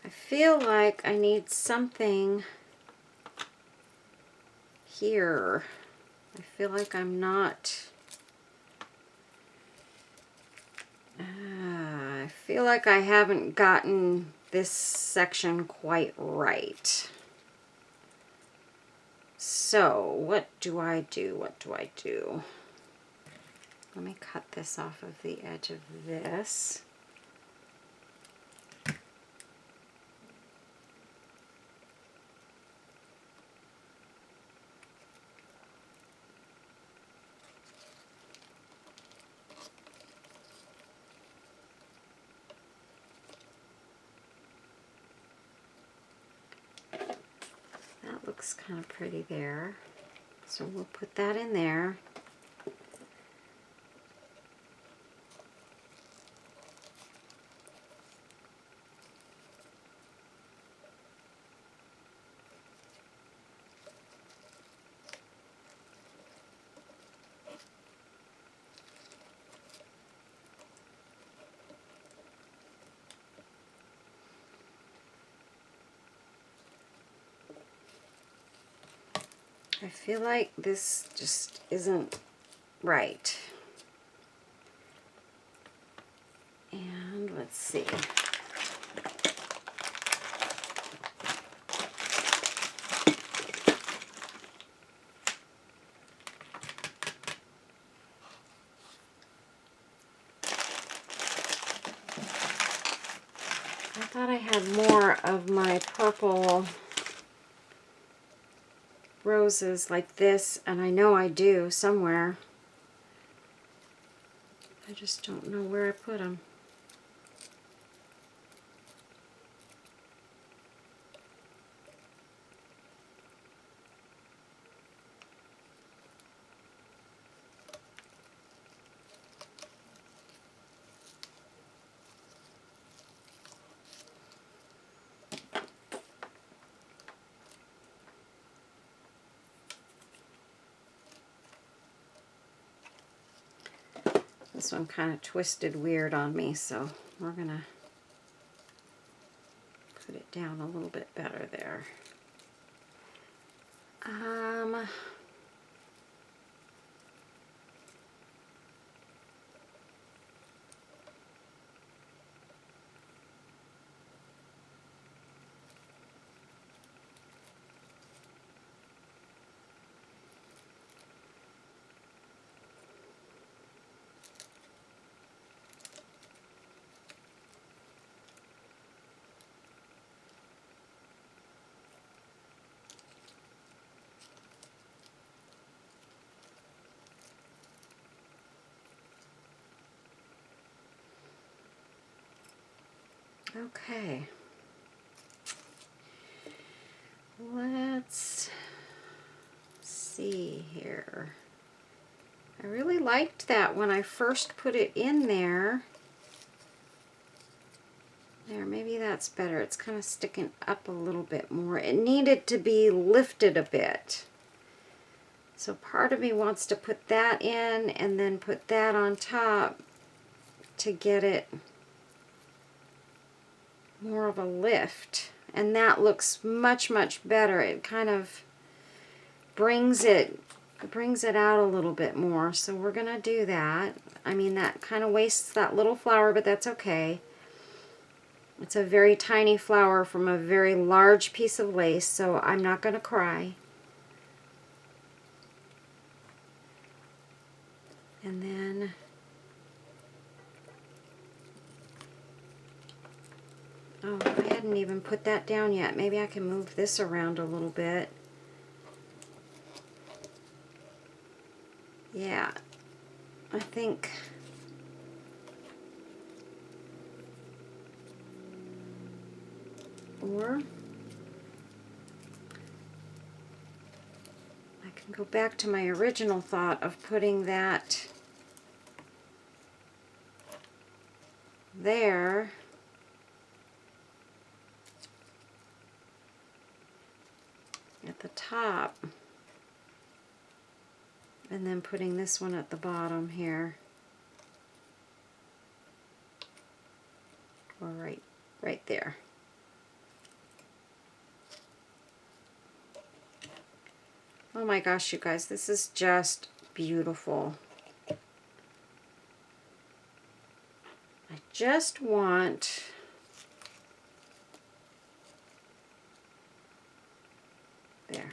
I feel like I need something here. I feel like I'm not, I feel like I haven't gotten this section quite right. So what do I do? What do I do? Let me cut this off of the edge of this. That looks kind of pretty there. So we'll put that in there. I feel like this just isn't right. And let's see. I thought I had more of my purple roses like this, and I know I do somewhere. I just don't know where I put them. This one kind of twisted weird on me, so we're gonna put it down a little bit better there. Okay. Let's see here. I really liked that when I first put it in there. There, maybe that's better. It's kind of sticking up a little bit more. It needed to be lifted a bit. So part of me wants to put that in and then put that on top to get it more of a lift. And that looks much, much better. It kind of brings it out a little bit more. So we're going to do that. I mean, that kind of wastes that little flower, but that's okay. It's a very tiny flower from a very large piece of lace, so I'm not going to cry. And then oh, I hadn't even put that down yet. Maybe I can move this around a little bit. Yeah, I think or I can go back to my original thought of putting that there. At the top, and then putting this one at the bottom here, or right there. Oh my gosh, you guys, this is just beautiful. I just want there.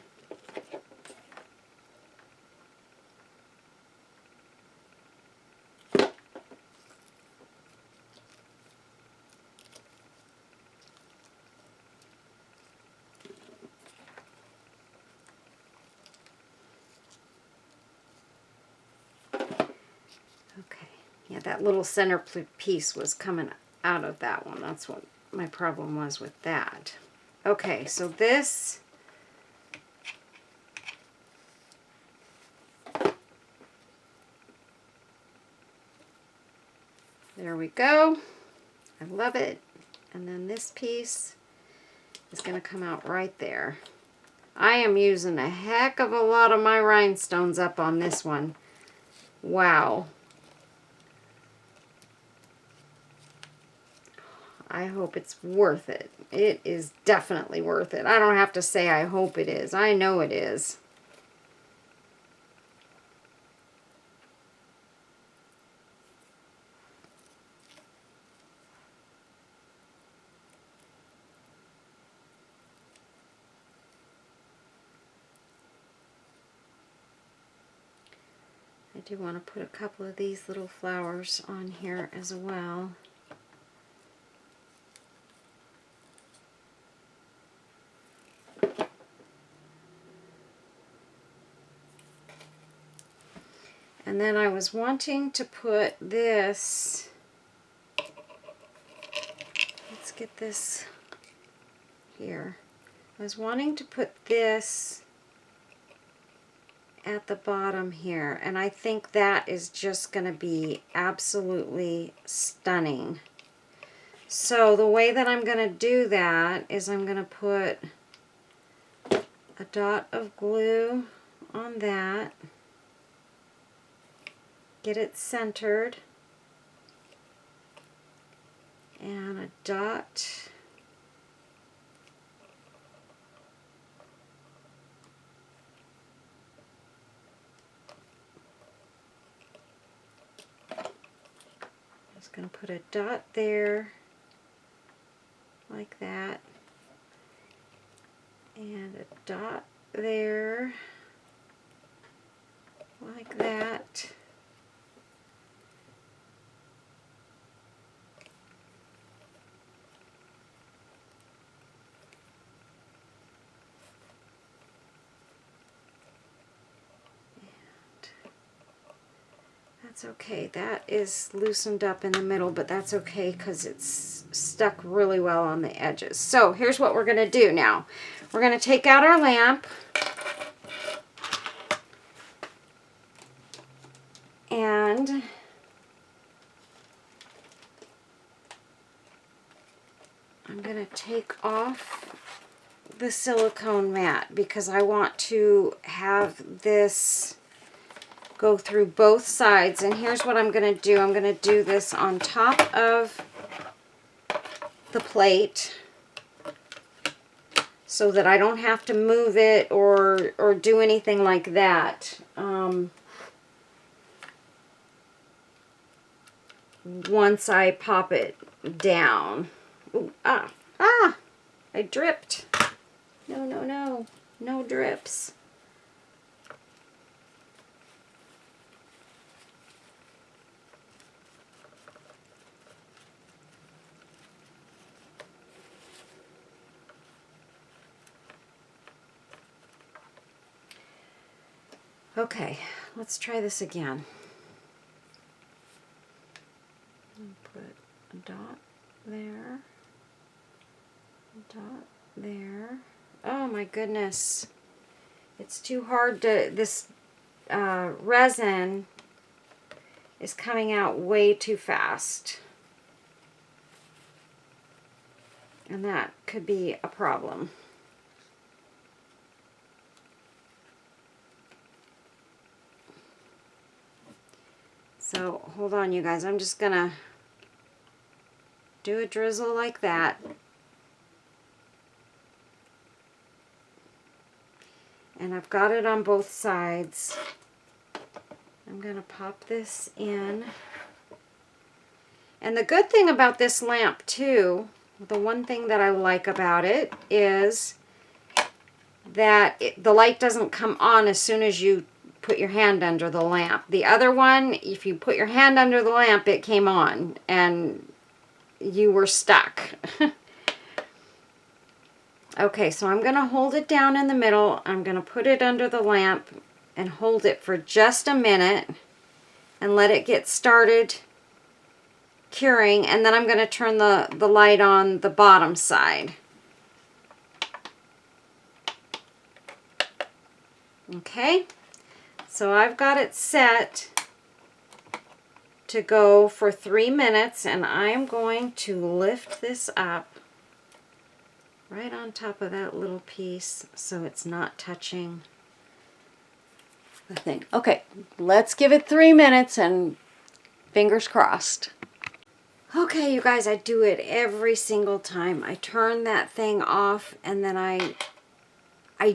Okay, yeah, that little center piece was coming out of that one. That's what my problem was with that. Okay, so this, there we go. I love it. And then this piece is going to come out right there. I am using a heck of a lot of my rhinestones up on this one. Wow. I hope it's worth it. It is definitely worth it. I don't have to say I hope it is. I know it is. I do want to put a couple of these little flowers on here as well. And then I was wanting to put this, let's get this here. I was wanting to put this at the bottom here, and I think that is just going to be absolutely stunning. So the way that I'm going to do that is I'm going to put a dot of glue on that, get it centered, and a dot going to put a dot there like that, and a dot there like that. That's okay. That is loosened up in the middle, but that's okay because it's stuck really well on the edges. So here's what we're going to do now. We're going to take out our lamp and I'm going to take off the silicone mat because I want to have this go through both sides. And here's what I'm going to do. I'm going to do this on top of the plate so that I don't have to move it or do anything like that. Once I pop it down. Ooh, I dripped. No, no, no. No drips. Okay, let's try this again. Put a dot there, a dot there. Oh my goodness. It's too hard to, this resin is coming out way too fast. And that could be a problem. So hold on, you guys. I'm just gonna do a drizzle like that. And I've got it on both sides. I'm gonna pop this in. And the good thing about this lamp too, the one thing that I like about it is that the light doesn't come on as soon as you put your hand under the lamp. The other one, if you put your hand under the lamp, it came on and you were stuck. Okay, so I'm going to hold it down in the middle. I'm going to put it under the lamp and hold it for just a minute and let it get started curing, and then I'm going to turn the light on the bottom side. Okay, so I've got it set to go for 3 minutes, and I'm going to lift this up right on top of that little piece so it's not touching the thing. Okay, let's give it 3 minutes and fingers crossed. Okay, you guys, I do it every single time. I turn that thing off and then I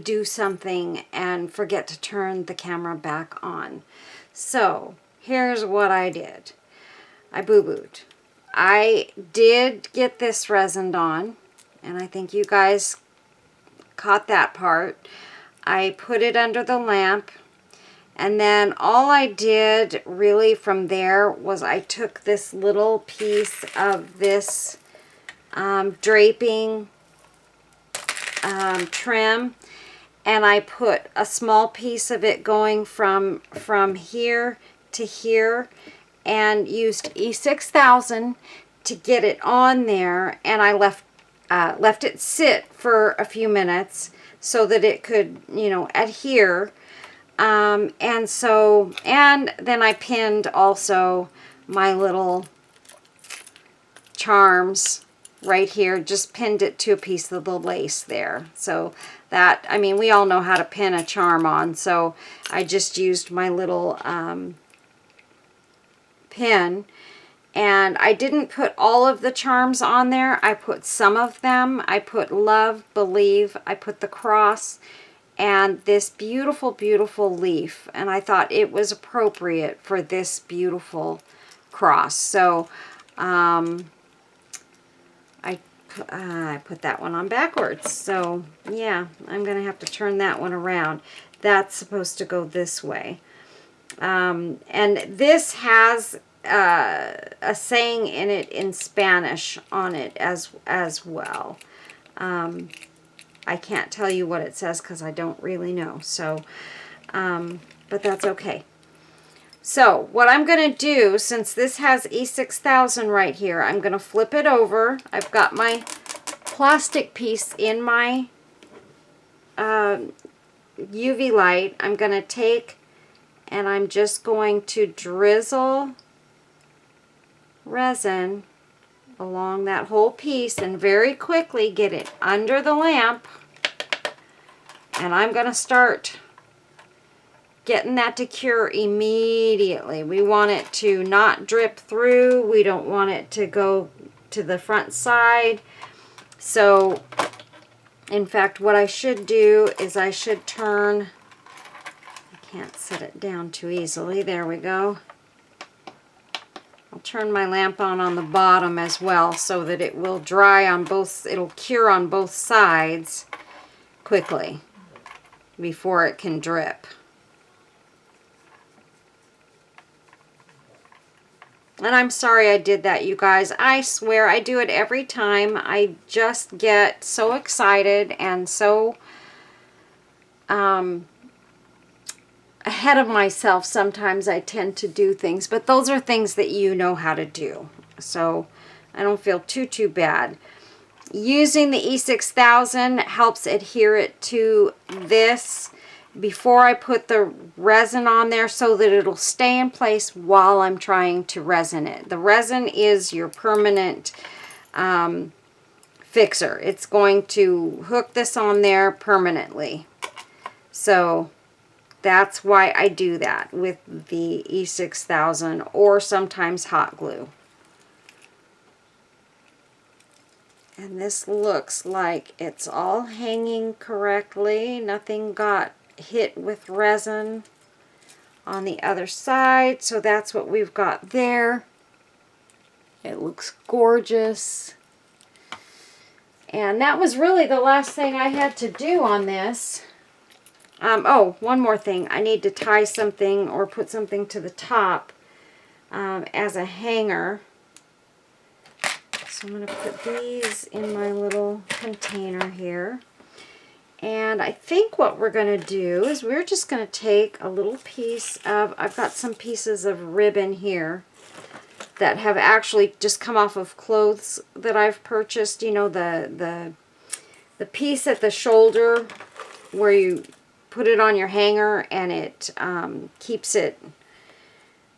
do something and forget to turn the camera back on. So here's what I did. I boo-booed. I did get this resined on, and I think you guys caught that part. I put it under the lamp, and then all I did really from there was I took this little piece of this draping trim, and I put a small piece of it going from here to here, and used E6000 to get it on there, and I left it sit for a few minutes so that it could, you know, adhere. And then I pinned also my little charms right here, just pinned it to a piece of the lace there. So that, I mean, we all know how to pin a charm on, so I just used my little pin. And I didn't put all of the charms on there. I put some of them. I put love, believe, I put the cross, and this beautiful, beautiful leaf. And I thought it was appropriate for this beautiful cross. So I put that one on backwards. So yeah, I'm going to have to turn that one around. That's supposed to go this way. And this has a saying in it in Spanish on it as well. I can't tell you what it says because I don't really know. So, but that's okay. So what I'm going to do, since this has E6000 right here, I'm going to flip it over. I've got my plastic piece in my UV light. I'm going to take and I'm just going to drizzle resin along that whole piece and very quickly get it under the lamp. And I'm going to start getting that to cure immediately. We want it to not drip through. We don't want it to go to the front side. So, in fact, what I should do is I should turn, I can't set it down too easily. There we go. I'll turn my lamp on the bottom as well so that it will dry on both, it'll cure on both sides quickly before it can drip. And I'm sorry I did that, you guys. I swear I do it every time. I just get so excited and so ahead of myself. Sometimes I tend to do things, but those are things that you know how to do. So I don't feel too bad. Using the E6000 helps adhere it to this before I put the resin on there so that it'll stay in place while I'm trying to resin it. The resin is your permanent fixer. It's going to hook this on there permanently. So that's why I do that with the E6000 or sometimes hot glue. And this looks like it's all hanging correctly. Nothing got hit with resin on the other side. So that's what we've got there. It looks gorgeous. And that was really the last thing I had to do on this. Oh, one more thing. I need to tie something or put something to the top as a hanger. So I'm going to put these in my little container here. And I think what we're going to do is we're just going to take a little piece of, I've got some pieces of ribbon here that have actually just come off of clothes that I've purchased. You know, the piece at the shoulder where you put it on your hanger and it keeps it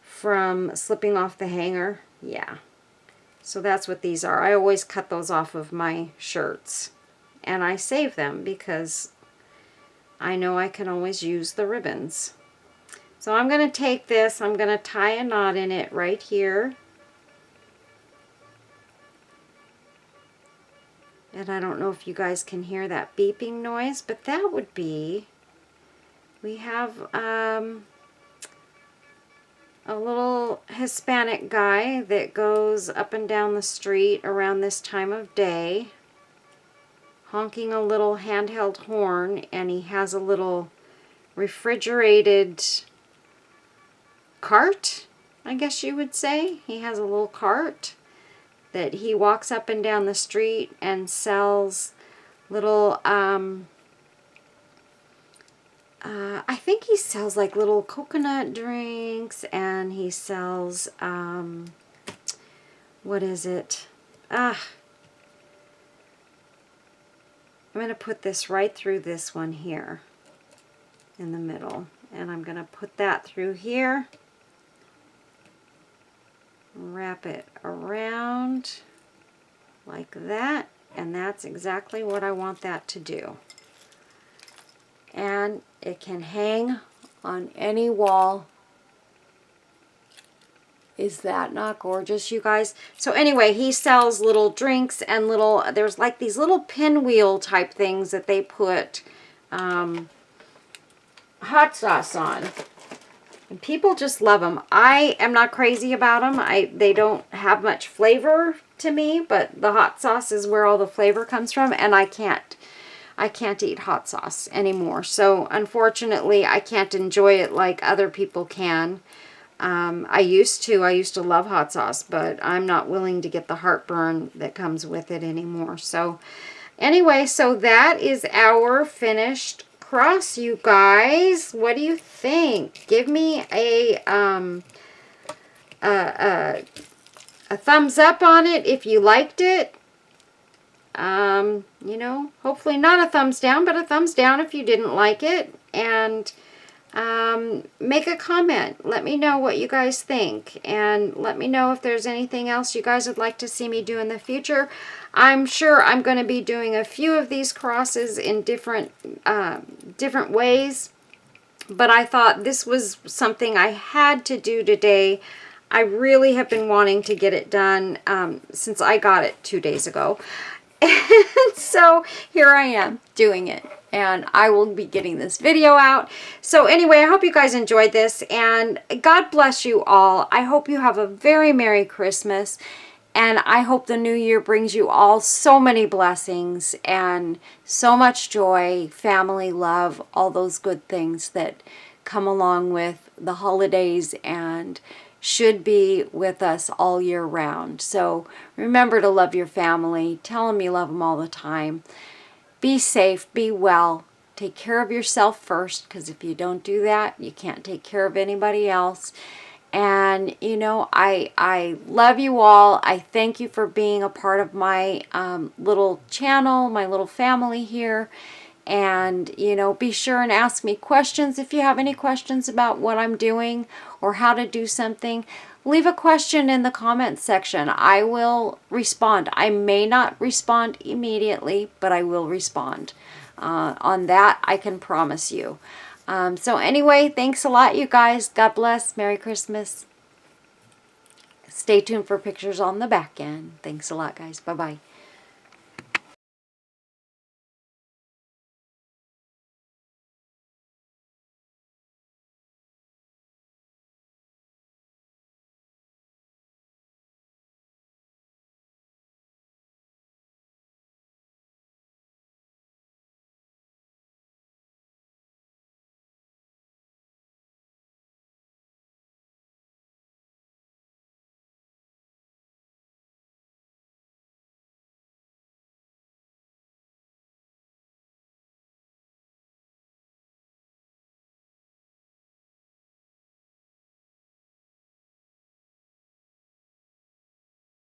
from slipping off the hanger. Yeah. So that's what these are. I always cut those off of my shirts. And I save them because I know I can always use the ribbons. So I'm going to take this, I'm going to tie a knot in it right here. And I don't know if you guys can hear that beeping noise, but that would be, we have a little Hispanic guy that goes up and down the street around this time of day, honking a little handheld horn, and he has a little refrigerated cart, I guess you would say. He has a little cart that he walks up and down the street and sells little, I think he sells like little coconut drinks, and he sells, what is it? I'm going to put this right through this one here in the middle. And I'm going to put that through here. Wrap it around like that. And that's exactly what I want that to do. And it can hang on any wall. Is that not gorgeous, you guys? So anyway, he sells little drinks and little, there's like these little pinwheel type things that they put hot sauce on. And people just love them. I am not crazy about them. They don't have much flavor to me, but the hot sauce is where all the flavor comes from, and I can't eat hot sauce anymore. So unfortunately, I can't enjoy it like other people can. I used to love hot sauce, but I'm not willing to get the heartburn that comes with it anymore. So anyway, so that is our finished cross, you guys. What do you think? Give me a thumbs up on it if you liked it. You know, hopefully not a thumbs down, but a thumbs down if you didn't like it. And make a comment. Let me know what you guys think, and let me know if there's anything else you guys would like to see me do in the future. I'm sure I'm going to be doing a few of these crosses in different ways, but I thought this was something I had to do today. I really have been wanting to get it done since I got it 2 days ago. And so here I am doing it, and I will be getting this video out. So anyway, I hope you guys enjoyed this, and God bless you all. I hope you have a very Merry Christmas, and I hope the new year brings you all so many blessings and so much joy, family, love, all those good things that come along with the holidays and should be with us all year round. So remember to love your family. Tell them you love them all the time. Be safe, be well. Take care of yourself first, because if you don't do that, you can't take care of anybody else. And, you know, I love you all. I thank you for being a part of my little channel, my little family here. And, you know, be sure and ask me questions if you have any questions about what I'm doing or how to do something. Leave a question in the comments section. I will respond. I may not respond immediately, but I will respond. On that, I can promise you. So anyway, thanks a lot, you guys. God bless. Merry Christmas. Stay tuned for pictures on the back end. Thanks a lot, guys. Bye-bye.